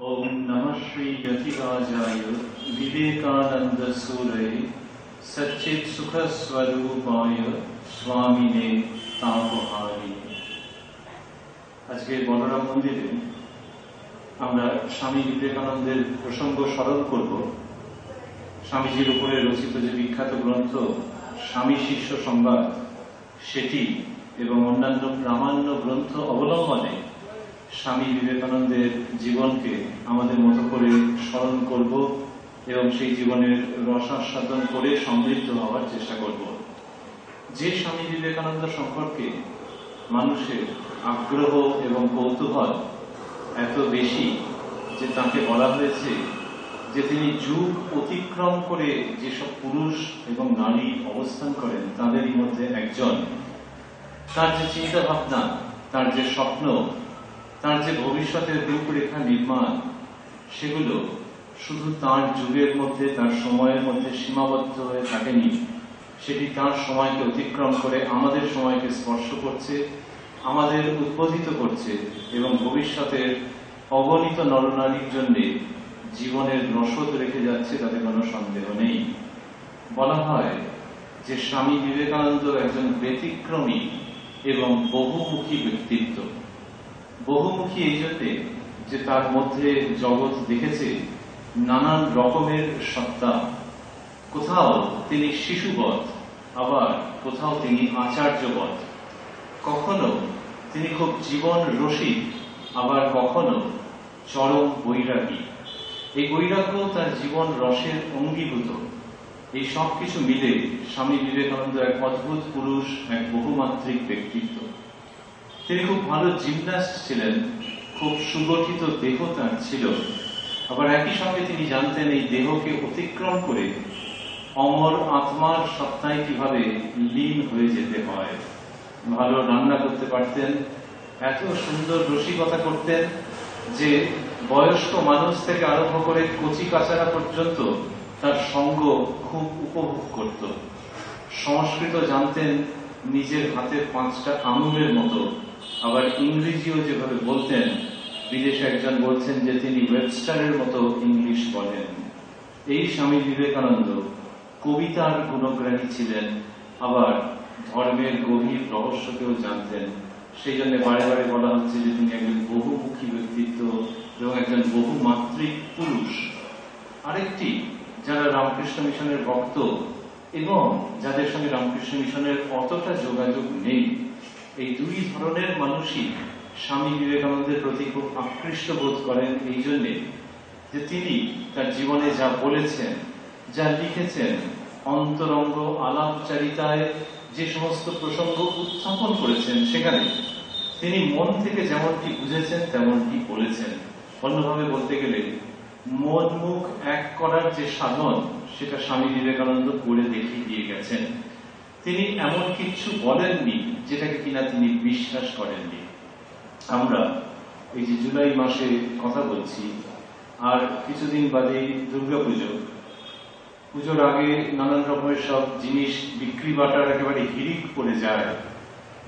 ओम नमः श्री यतिराजाय विवेकानंद सूरये सच्चित सुख स्वरूपाय स्वामिने तापहारी। আজকে বলরাম মন্দিরে আমরা স্বামী বিবেকানন্দের প্রসঙ্গ স্মরণ করব। স্বামীজির উপরে রচিত যে বিখ্যাত গ্রন্থ স্বামী শিষ্য সংবাদ সেটি এবং অন্যান্য প্রামাণ্য গ্রন্থ অবলম্বনে স্বামী বিবেকানন্দের জীবনকে আমাদের মতো করে স্মরণ করব এবং সেই জীবনের রসাস্বাদন করে সমৃদ্ধ হওয়ার চেষ্টা করব। যে স্বামী বিবেকানন্দ সম্পর্কে মানুষের আগ্রহ এবং কৌতূহল এত বেশি যে তাকে বলা হয়েছে যে তিনি যুগ অতিক্রম করে যেসব পুরুষ এবং নারী অবস্থান করেন তাদেরই মধ্যে একজন। তার যে চিন্তা ভাবনা, তার যে স্বপ্ন, তার যে ভবিষ্যতের রূপরেখা নির্মাণ, সেগুলো শুধু তার যুগের মধ্যে, তার সময়ের মধ্যে সীমাবদ্ধ হয়ে থাকেনি। সেটি তার সময়কে অতিক্রম করে আমাদের সময়কে স্পর্শ করছে, আমাদের উদ্বোধিত করছে এবং ভবিষ্যতের অগণিত নরনারীর জন্য জীবনের রসদ রেখে যাচ্ছে, তাতে কোনো সন্দেহ নেই। বলা হয় যে স্বামী বিবেকানন্দ একজন ব্যতিক্রমী এবং বহুমুখী ব্যক্তিত্ব। বহুমুখী এই জন্যে যে তার মধ্যে জগৎ দেখেছে নানান রকমের সত্তা। কোথাও তিনি শিশুবৎ, আবার কোথাও তিনি আচার্যবৎ। কখনো তিনি খুব জীবন রসিক, আবার কখনো চরম বৈরাগী। এই বৈরাগ্য তার জীবন রসের অঙ্গীভূত। এই সব কিছু মিলে স্বামী বিবেকানন্দ এক অদ্ভুত পুরুষ, এক বহুমাত্রিক ব্যক্তিত্ব। তিনি খুব ভালো জিমন্যাস্ট ছিলেন, খুব সুগঠিত দেহ তার ছিল। আবার একই সঙ্গে তিনি জানতেন এই দেহকে অতিক্রম করে অমর আত্মার সত্তায় কিভাবে লীন হয়ে যেতে হয়। ভালো রান্না করতে পারতেন, এত সুন্দর রসিকতা করতেন যে বয়স্ক মানুষ থেকে আরম্ভ করে কচি কাচারা পর্যন্ত তার সঙ্গ খুব উপভোগ করত। সংস্কৃত জানতেন নিজের হাতের 5টা আঙুলের মতো। আবার ইংরেজিও যেভাবে বলতেন, বিদেশে একজন বলছেন যে তিনি ওয়েবস্টারের মতো ইংলিশ বলেন। এই স্বামী বিবেকানন্দ কবিতার গুণগ্রাহী ছিলেন, আবার ধর্মের গভীর রহস্যকেও জানতেন। সেই জন্য বারে বারে বলা হচ্ছে যে তিনি একজন বহুমুখী ব্যক্তিত্ব এবং একজন বহুমাত্রিক পুরুষ। আরেকটি, যারা রামকৃষ্ণ মিশনের ভক্ত এবং যাদের সঙ্গে রামকৃষ্ণ মিশনের অতটা যোগাযোগ নেই, এই দুই ধরনের মানুষই স্বামী বিবেকানন্দের প্রতি খুব আকৃষ্ট বোধ করেন এই জন্যে যে তিনি তার জীবনে যা বলেছেন, যা লিখেছেন, অন্তরঙ্গ আলাপচারিতায় যে সমস্ত প্রসঙ্গ উত্থাপন করেছেন, সেখানে তিনি মন থেকে যেমনটি বুঝেছেন তেমনটি বলেছেন। অন্যভাবে বলতে গেলে মন মুখ এক করার যে সাধন, সেটা স্বামী বিবেকানন্দ করে দেখিয়ে দিয়ে গেছেন। তিনি এমন কিছু বলেননি যেটাকে কিনা তিনি বিশ্বাস করেননি। আমরা এই যে জুলাই মাসে কথা বলছি, আর কিছুদিন বাদেই দুর্গাপুজো। পুজোর আগে নানান রকমের সব জিনিস বিক্রি বাটার একেবারে হিড়িক পড়ে যায়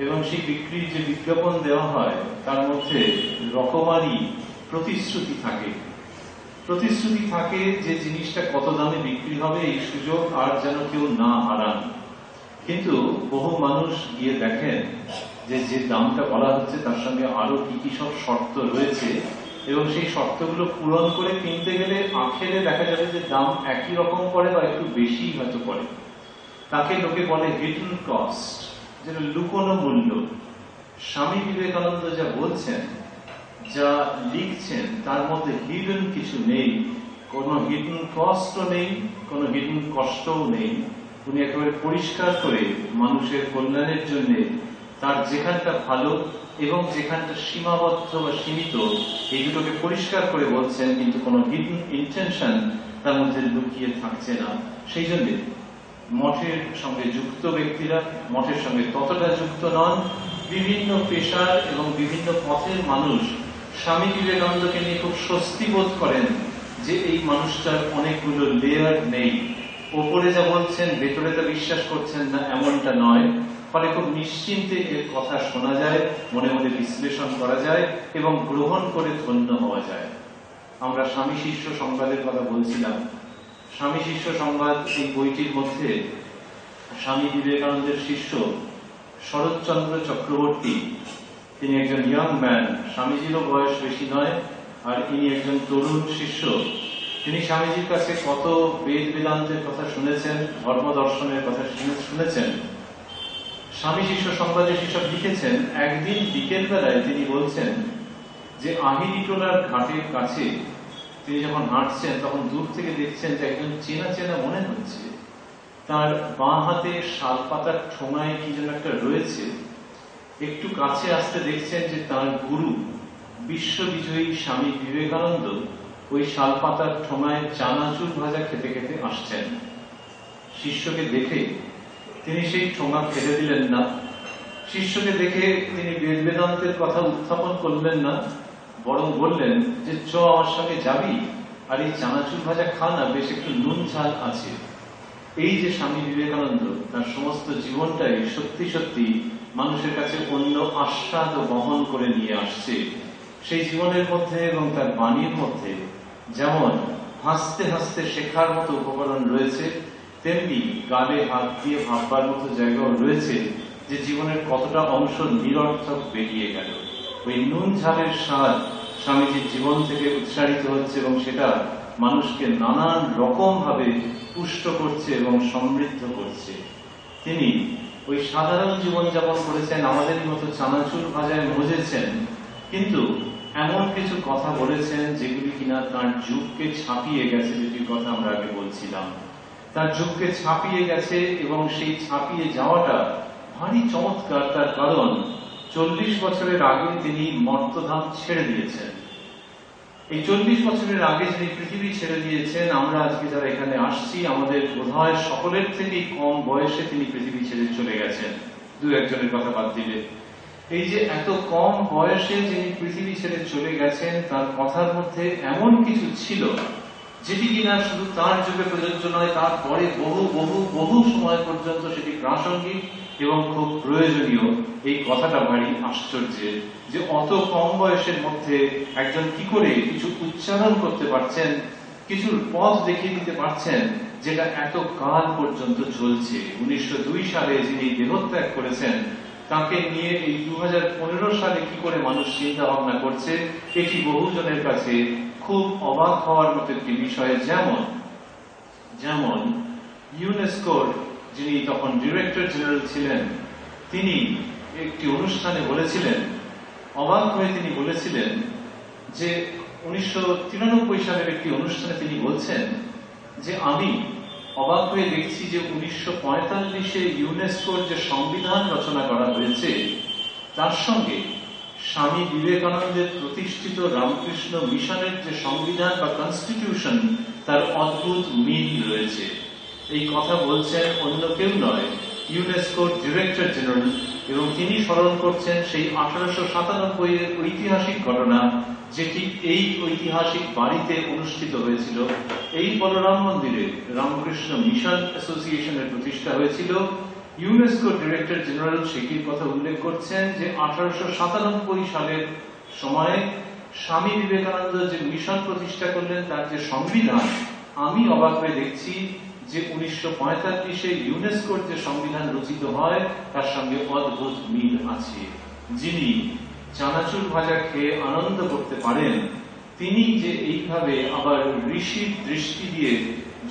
এবং সেই বিক্রির যে বিজ্ঞাপন দেওয়া হয় তার মধ্যে রকমারি প্রতিশ্রুতি থাকে। প্রতিশ্রুতি থাকে যে জিনিসটা কত দামে বিক্রি হবে, এই সুযোগ আর যেন কেউ না হারান। কিন্তু বহু মানুষ গিয়ে দেখেন যে যে দামটা বলা হচ্ছে তার সঙ্গে আরো কি কি সব শর্ত রয়েছে এবং সেই শর্তগুলো পূরণ করে কিনতে গেলে আখেরে দেখা যাবে যে দাম একই রকম পড়ে বা একটু বেশি হয়তো পড়ে। তাকে লোকে বলে হিডেন কস্ট, যেটা লুকোনো মূল্য। স্বামী বিবেকানন্দ যা বলছেন, যা লিখছেন, তার মধ্যে হিডেন কিছু নেই। কোনো হিডেন কস্টও নেই, কোনো হিডেন কষ্টও নেই। উনি একেবারে পরিষ্কার করে মানুষের কল্যাণের জন্য তার যেখানটা ভালো এবং যেখানটা সীমাবদ্ধ বা সীমিত, এই দুটোকে পরিষ্কার করে বলছেন, কিন্তু কোনো হিডেন ইন্টেনশন তার মধ্যে লুকিয়ে থাকছে না। সেই জন্য মঠের সঙ্গে যুক্ত ব্যক্তিরা, মঠের সঙ্গে ততটা যুক্ত নন, বিভিন্ন পেশার এবং বিভিন্ন পথের মানুষ স্বামী বিবেকানন্দকে নিয়ে খুব স্বস্তি বোধ করেন যে এই মানুষটার অনেকগুলো লেয়ার নেই। ওপরে যা বলছেন ভেতরে তা বিশ্বাস করছেন না এমনটা নয়। ফলে খুব নিশ্চিন্তে এর কথা শোনা যায়, মনে মনে বিশ্লেষণ করা যায় এবং গ্রহণ করে ধন্য হওয়া যায়। আমরা স্বামী শিষ্য সংবাদের কথা বলছিলাম। স্বামী শিষ্য সংবাদ এই বইটির মধ্যে স্বামী বিবেকানন্দের শিষ্য শরৎচন্দ্র চক্রবর্তী, তিনি একজন ইয়াং ম্যান, স্বামীজিরও বয়স বেশি নয়, আর ইনি একজন তরুণ শিষ্য। তিনি স্বামীজির কাছে কত বেদ বেদান্তের কথা শুনেছেন, ধর্ম দর্শনের কথা শুনেছেন। স্বামী শিষ্য সংবাদে সেসব লিখেছেন। একদিন বিকেল বেলায় তিনি বলছেন যে আহিরিটোলার ঘাটের কাছে তিনি যখন হাঁটছেন তখন দূর থেকে দেখছেন যে একজন চেনা চেনা মনে হচ্ছে। তার বাঁ হাতে শাল পাতার ঠোঙায় কি যেন একটা রয়েছে। একটু কাছে আসতে দেখছেন যে তার গুরু বিশ্ববিজয়ী স্বামী বিবেকানন্দ ওই শাল পাতার ঠোঙায় চানাচুর ভাজা খেতে খেতে আসছেন। শিষ্যকে দেখে তিনি সেই ঠোঙা ফেলে দিলেন না। শিষ্যকে দেখে তিনি বেদ বেদান্তের কথা উত্থাপন করলেন না, বরং বললেন যে চ আমার সঙ্গে যাবি, আর এই চানাচুর ভাজা খা না, বেশ একটু নুন ঝাল আছে। এই যে স্বামী বিবেকানন্দ তার সমস্ত জীবনটাই সত্যি সত্যি মানুষের কাছে অন্য আস্বাদ বহন করে নিয়ে আসছে। সেই জীবনের মধ্যে এবং তার বাণীর মধ্যে যেমন হাসতে হাসতে শেখার মতো উপকরণ রয়েছে, তেমনি গালে হাত দিয়ে ভাববার মতো জায়গাও রয়েছে যে জীবনের কতটা অংশ নিরর্থক বেরিয়ে গেল। ওই নুন ঝালের স্বাদ স্বামীজির জীবন থেকে উৎসারিত হচ্ছে এবং সেটা মানুষকে নানান রকম ভাবে পুষ্ট করছে এবং সমৃদ্ধ করছে। তিনি ওই সাধারণ জীবনযাপন করেছেন, আমাদের মতো চানাচুর ভাজায় মজেছেন, কিন্তু এমন কিছু কথা বলেছেন যেগুলি কিনা তার যুগকে ছাপিয়ে গেছে, যেটির কথা আমরা আগে বলছিলাম। তার যুগকে ছাপিয়ে গেছে এবং সেই ছাপিয়ে যাওয়াটা ভারী চমৎকার। তার কারণ 40 বছরের আগে তিনি মর্তধাম ছেড়ে দিয়েছেন। এই 40 বছরের আগে যিনি পৃথিবী ছেড়ে দিয়েছেন, আমরা আজকে যারা এখানে আসছি আমাদের বোধহয় সকলের থেকেই কম বয়সে তিনি পৃথিবী ছেড়ে চলে গেছেন, দু একজনের কথা বাদ দিলে। এই যে এত কম বয়সে যিনি পৃথিবী ছেড়ে চলে গেছেন, তার কথার মধ্যে এমন কিছু ছিল যেটি কিনা শুধু তার যুগে প্রযোজ্য নয়, তারপরে বহু বহু বহু সময় পর্যন্ত সেটি প্রাসঙ্গিক এবং খুব প্রয়োজনীয়। এই কথাটা ভারী আশ্চর্যের যে অত কম বয়সের মধ্যে একজন কি করে কিছু উচ্চারণ করতে পারছেন, কিছু পথ দেখিয়ে দিতে পারছেন যেটা এত কাল পর্যন্ত চলছে। 1902 সালে যিনি দেহত্যাগ করেছেন, তাকে নিয়ে এই 2015 সালে কি করে মানুষ চিন্তা ভাবনা করছে, এটি বহুজনের কাছে খুব অবাক হওয়ার মতো একটি বিষয়। যেমন ইউনেস্কোর যিনি তখন ডিরেক্টর জেনারেল ছিলেন, তিনি একটি অনুষ্ঠানে বলেছিলেন, অবাক হয়ে তিনি বলেছিলেন যে 1993 সালের একটি অনুষ্ঠানে তিনি বলছেন যে আমি অবাক হয়ে দেখছি যে 1945-এ ইউনেস্কোর যে সংবিধান রচনা করা হয়েছে তার সঙ্গে স্বামী বিবেকানন্দের প্রতিষ্ঠিত রামকৃষ্ণ মিশনের যে সংবিধান বা কনস্টিটিউশন, তার অদ্ভুত মিল রয়েছে। এই কথা বলছেন অন্য কেউ নয়, ইউনেস্কোর ডিরেক্টর জেনারেল, এবং তিনি স্মরণ করছেন সেই 1897-এর ঐতিহাসিক ঘটনা যেটি এই ঐতিহাসিক বাড়িতে অনুষ্ঠিত হয়েছিল। এই বলরাম মন্দিরে রামকৃষ্ণ মিশন অ্যাসোসিয়েশনের প্রতিষ্ঠা হয়েছিল। ইউনেস্কো ডিরেক্টর জেনারেল সেটির কথা উল্লেখ করছেন যে 1897 সালের সময়ে স্বামী বিবেকানন্দ যে মিশন প্রতিষ্ঠা করলেন, তার যে সংবিধান, আমি অবাক হয়ে দেখছি যে 1945-এ ইউনেস্কোর যে সংবিধান রচিত হয় তার সঙ্গে অদ্ভুত মিল আছে। যিনি চানাচুর ভাজা খেয়ে আনন্দ করতে পারেন, তিনি যে এইভাবে আবার ঋষির দৃষ্টি দিয়ে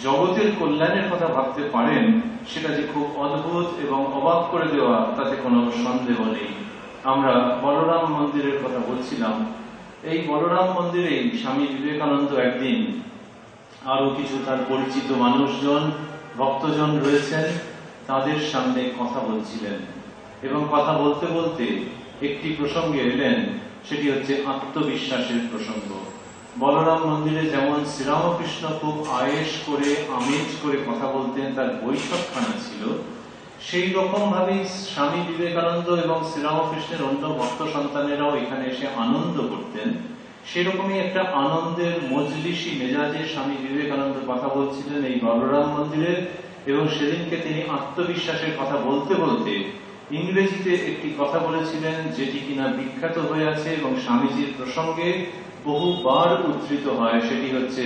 জগতের কল্যাণের কথা ভাবতে পারেন, সেটা যে খুব অদ্ভুত এবং অবাক করে দেওয়া, তাতে কোনো সন্দেহ নেই। আমরা বলরাম মন্দিরের কথা বলছিলাম। এই বলরাম মন্দিরেই স্বামী বিবেকানন্দ একদিন আরো কিছু তার পরিচিত মানুষজন, ভক্তজন রয়েছেন, তাদের সামনে কথা বলছিলেন এবং কথা বলতে বলতে একটি প্রসঙ্গে এলেন, সেটি হচ্ছে আত্মবিশ্বাসের প্রসঙ্গ। বলরাম মন্দিরে যেমন শ্রীরামকৃষ্ণ খুব আয়েশ করে আমেজ করে কথা বলতেন, তার বৈঠকখানা ছিল, সেই রকম ভাবেই স্বামী বিবেকানন্দ এবং শ্রীরামকৃষ্ণের অন্য ভক্ত সন্তানেরাও এখানে এসে আনন্দ করতেন। সেরকমই একটা আনন্দের মজলিসি মেজাজে স্বামী বিবেকানন্দ কথা বলছিলেন এই বলরাম মন্দিরে। এবং সেদিনকে তিনি আত্মবিশ্বাসের কথা বলতে বলতে ইংরেজিতে একটি কথা বলেছিলেন যেটি কিনা বিখ্যাত হয়ে আছে এবং স্বামীজির প্রসঙ্গে বহুবার উদ্ধৃত হয়, সেটি হচ্ছে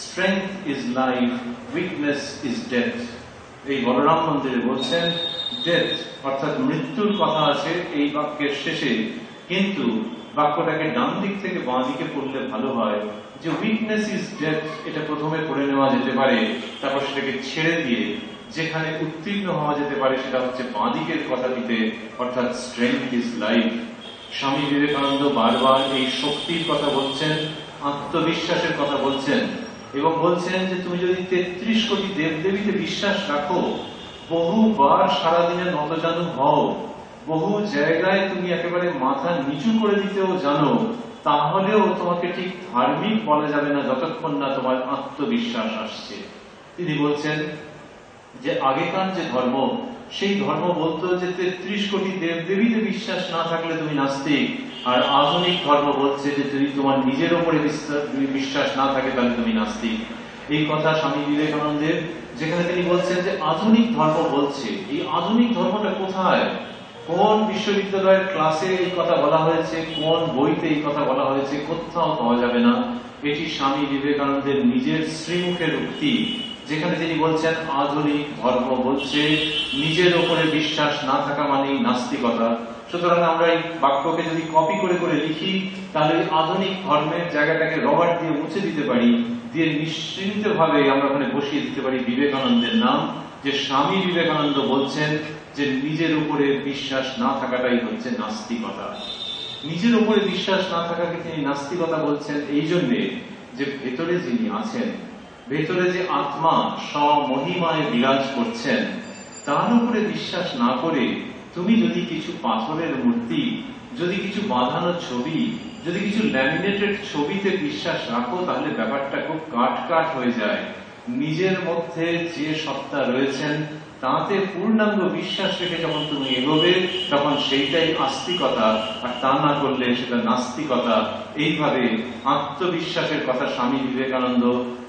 strength is life, weakness is death. এই বলরাম মন্দিরে বলছেন ডেথ অর্থাৎ মৃত্যুর কথা আছে এই বাক্যের শেষে, কিন্তু বাক্যটাকে ডান দিক থেকে বাঁ দিকে পড়লে ভালো হয় যে উইকনেস ইজ ডেথ, এটা প্রথমে পড়ে নেওয়া যেতে পারে, তারপর সেটাকে ছেড়ে দিয়ে যেখানে উত্তীর্ণ হওয়া যেতে পারে সেটা হচ্ছে বাঁ দিকের কথাটিতে, অর্থাৎ strength is life. Swami Vivekananda বারবার এই শক্তির কথা বলছেন, আত্মবিশ্বাসের কথা বলছেন, এবং বলছেন যে তুমি যদি ৩৩ কোটি দেবদেবীতে বিশ্বাস রাখো, বহুবার সারাদিনে নতজানু হও, বহু জায়গায় তুমি একেবারে মাথা নিচু করে দিতেও জানো, তাহলেও তোমাকে ঠিক ধার্মিক বলা যাবে না যতক্ষণ না তোমার আত্মবিশ্বাস আসছে। তিনি বলছেন যে আগেকার যে ধর্ম, সেই ধর্ম বলতো যে ৩৩ কোটি দেবদেবীতে বিশ্বাস না থাকলে তুমি নাস্তিক, আর আধুনিক ধর্ম বলছে যে যদি তোমার নিজের ওপরে বিশ্বাস না থাকে তাহলে তুমি নাস্তিক। এই কথা স্বামী বিবেকানন্দের, যেখানে তিনি বলছেন যে আধুনিক ধর্ম বলছে, এই আধুনিক ধর্মটা কোথায়, কোন বিশ্ববিদ্যালয়ের ক্লাসে এই কথা বলা হয়েছে, কোন বইতে এই কথা বলা হয়েছে, কোথাও পাওয়া যাবে না। এটি স্বামী বিবেকানন্দের নিজের শ্রীমুখের উক্তি, যেখানে তিনি বলছেন আধুনিক ধর্ম বলছে নিজের ওপরে বিশ্বাস না থাকা মানেই নাস্তিকতা। সুতরাং আমরা এই বাক্যকে যদি কপি করে করে লিখি, তাহলে আধুনিক ধর্মের জায়গাটাকে রবার দিয়ে মুছে দিতে পারি, দিয়ে নিশ্চিন্ত ভাবে আমরা ওখানে বসিয়ে দিতে পারি বিবেকানন্দের নাম, যে স্বামী বিবেকানন্দ বলছেন যে নিজের উপরে বিশ্বাস না থাকাটাই হচ্ছে নাস্তিকতা। নিজের উপরে বিশ্বাস না থাকাকে তিনি নাস্তিকতা বলছেন এই জন্যে যে ভেতরে যিনি আছেন, ভেতরে যে আত্মা স্বমহিমায় বিরাজ করছেন, তার উপরে বিশ্বাস না করে তুমি যদি কিছু পাথরের মূর্তি, যদি কিছু বাঁধানো ছবি, যদি কিছু ল্যামিনেটেড ছবিতে বিশ্বাস রাখো, তাহলে ব্যাপারটা খুব কাট কাট হয়ে যায়। নিজের মধ্যে যে সত্তা রয়েছেন তাতে পূর্ণাঙ্গ বিশ্বাস রেখে যখন তুমি এগোবে, তখন সেইটাই আস্তিকতা, আর তা না করলে সেটা নাস্তিকতা। এইভাবে আত্মবিশ্বাসের কথা স্বামী বিবেকানন্দ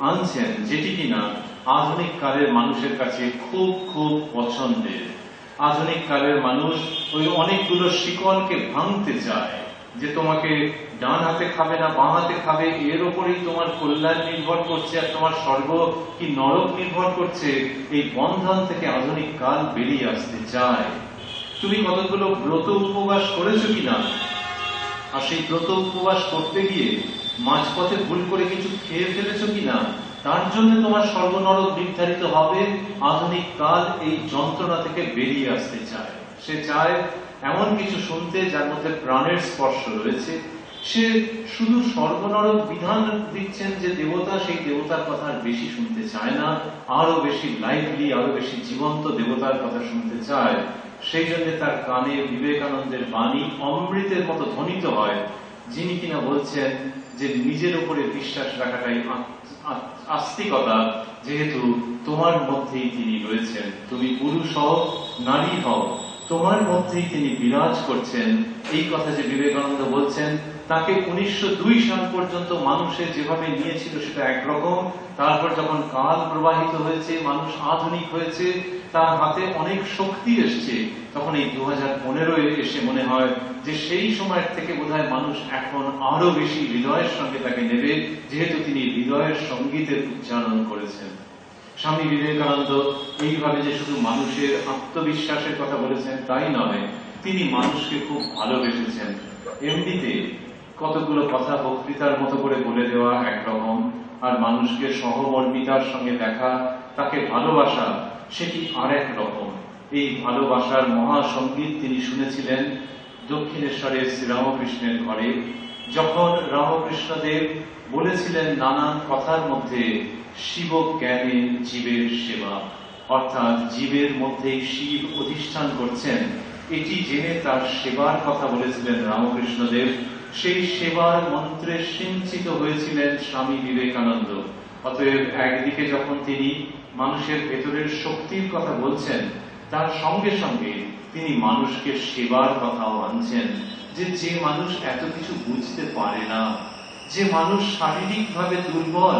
আনছেন, যেটি কিনা আধুনিক কালের মানুষের কাছে খুব খুব পছন্দের। আধুনিক কালের মানুষ ওই অনেকগুলো শিকলকে ভাঙতে চায়, যে তোমাকে ডান হাতে খাবে না বাঁ হাতে খাবে, এর ওপরেই তোমার কল্যাণ নির্ভর করছে আর তোমার স্বর্গ কি নরক নির্ভর করছে। এই বন্ধন থেকে আধুনিক কাল বেরিয়ে আসতে চায়। তুমি কতগুলো ব্রত উপবাস করেছো কিনা, আর সেই ব্রত উপবাস করতে গিয়ে মাঝপথে ভুল করে কিছু খেয়ে ফেলেছো কিনা, তার জন্য তোমার স্বর্গ নরক নির্ধারিত হবে। আধুনিক কাল এই যন্ত্রণা থেকে বেরিয়ে আসতে চায়। সে চায় এমন কিছু শুনতে যার মধ্যে প্রাণের স্পর্শ রয়েছে। সে শুধু স্বর্গ নরক বিধান দিচ্ছেন যে দেবতা, সেই দেবতার কথা আর বেশি শুনতে চায় না, আরো বেশি লাইভলি, আরো বেশি জীবন্ত দেবতার কথা শুনতে চায়। সেই জন্য তার কানে বিবেকানন্দের বাণী অমৃতের মতো ধ্বনিত হয়, যিনি কিনা বলছেন যে নিজের উপরে বিশ্বাস রাখাটাই আস্তিকতা, যেহেতু তোমার মধ্যেই তিনি রয়েছেন। তুমি পুরুষ হও, নারী হও, তোমার মধ্যেই তিনি বিরাজ করছেন। এই কথা যে বিবেকানন্দ বলছেন, তাকে 1902 সাল পর্যন্ত মানুষের যেভাবে নিয়েছিল সেটা একরকম। তারপর যখন কাল প্রবাহিত হয়েছে, মানুষ আধুনিক হয়েছে, তার হাতে অনেক শক্তি এসছে, তখন এই 2015 এসে মনে হয় যে সেই সময়ের থেকে বোধহয় মানুষ এখন আরো বেশি হৃদয়ের সঙ্গে তাকে নেবে, যেহেতু তিনি হৃদয়ের সঙ্গীতের উচ্চারণ করেছেন। স্বামী বিবেকানন্দ এইভাবে যে শুধু মানুষের আত্মবিশ্বাসের কথা বলেছেন তাই নয়, তিনি মানুষকে খুব ভালোবেসেছেন। এমনিতে কতগুলো কথা বক্তৃতার মতো করে বলে দেওয়া একরকম, আর মানুষকে সহমর্মিতার সঙ্গে দেখা, তাকে ভালোবাসা, সেটি আরেক রকম। এই ভালোবাসার মহাসঙ্গীত তিনি শুনেছিলেন দক্ষিণেশ্বরের শ্রীরামকৃষ্ণের ঘরে, যখন রামকৃষ্ণদেব বলেছিলেন নানান কথার মধ্যে শিব জ্ঞানে জীবের সেবা, অর্থাৎ জীবের মধ্যেই শিব অধিষ্ঠান করছেন, এটি জেনে তার সেবার কথা বলেছিলেন রামকৃষ্ণদেব। সেই সেবার মন্ত্রে সিঞ্চিত হয়েছিলেন স্বামী বিবেকানন্দ। অতএব একদিকে যখন তিনি মানুষের ভেতরের শক্তির কথা বলছেন, তার সঙ্গে সঙ্গে তিনি মানুষকে সেবার কথাও আনছেন, যে মানুষ এত কিছু বুঝতে পারে না, যে মানুষ শারীরিকভাবে দুর্বল,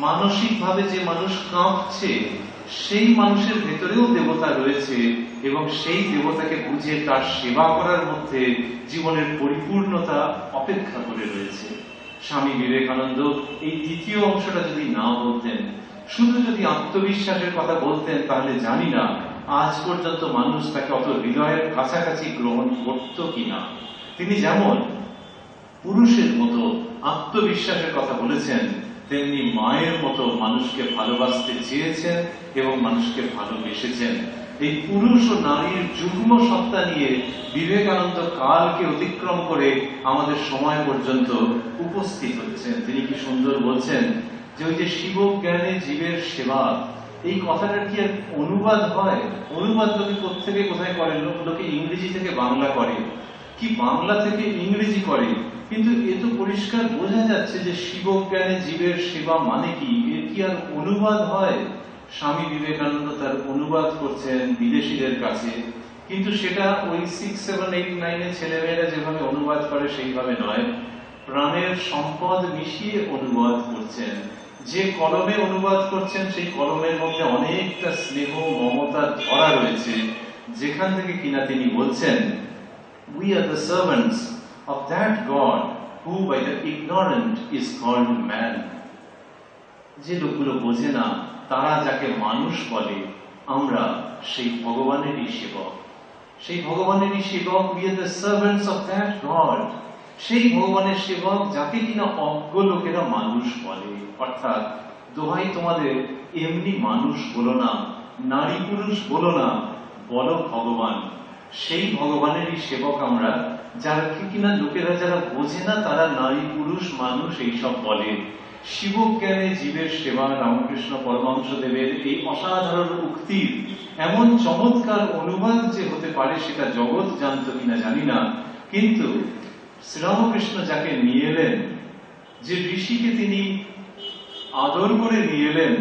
মানসিকভাবে যে মানুষ কাঁপছে, সেই মানুষের ভেতরেও দেবতা রয়েছে, এবং সেই দেবতাকে বুঝে তার সেবা করার মধ্যে জীবনের পরিপূর্ণতা অপেক্ষা করে রয়েছে। স্বামী বিবেকানন্দ এই দ্বিতীয় অংশটা যদি না বলতেন, শুধু যদি আত্মবিশ্বাসের কথা বলতেন, তাহলে জানি না আজ পর্যন্ত মানুষ তাকে অত হৃদয়ের কাছাকাছি গ্রহণ করত কিনা। তিনি যেমন পুরুষের মতো আত্মবিশ্বাসের কথা বলেছেন, তেমনি মায়ের মতো মানুষকে ভালোবাসতে চেয়েছেন এবং মানুষকে ভালোবেসেছেন। এই পুরুষ ও নারীর যুগ্ম সত্তা নিয়ে বিবেকানন্দ কালকে অতিক্রম করে আমাদের সময় পর্যন্ত উপস্থিত হচ্ছেন। তিনি কি সুন্দর বলছেন যে ওই যে শিব জ্ঞানে জীবের সেবা, এই কথাটার কি আর অনুবাদ হয়? অনুবাদ লোকে কোথেকে কোথায় করে, লোকে ইংরেজি থেকে বাংলা করে, কি বাংলা থেকে ইংরেজি করে, কিন্তু এ তো পরিষ্কার বোঝা যাচ্ছে যে শিব জ্ঞানে জীবের সেবা মানে কি, এর কি আর অনুবাদ হয়? স্বামী বিবেকানন্দ তার অনুবাদ করছেন বিদেশিদের কাছে, কিন্তু সেটা ওই 6, 7, 8, 9 ছেলেমেয়েরা যেভাবে অনুবাদ করে সেইভাবে নয়, প্রাণের সম্পদ মিশিয়ে অনুবাদ করছেন। যে কলমে অনুবাদ করছেন সেই কলমের মধ্যে অনেকটা স্নেহ মমতা ধরা রয়েছে, যেখান থেকে কিনা তিনি বলছেন, we are the servants of that God who by the ignorant is called man. যে লোকগুলো বোঝে না, তারা যাকে মানুষ বলে, আমরা সেই ভগবানেরই সেবক, সেই ভগবানেরই সেবক। we are the servants of that God, সেই ভগবানের সেবক যাকে কিনা অজ্ঞ লোকেরা মানুষ বলে। অর্থাৎ দোহাই তোমাদের, এমনি মানুষ বলো না, নারী পুরুষ বলো না, বলো ভগবান। সেই ভগবানেরই সেবক আমরা, যাকে কিনা লোকেরা যারা বোঝে না তারা নারী পুরুষ মানুষ এইসব বলে। শিবজ্ঞানে জীবের সেবা, রামকৃষ্ণ পরমহংসদেবের এই অসাধারণ উক্তির এমন চমৎকার অনুবাদ যে হতে পারে সেটা জগৎ জানত কিনা জানি না, কিন্তু শ্রীরামকৃষ্ণ যাকে নিয়ে এলেন, যে ঋষিকে তিনি আদর করে নিয়ে এলেন,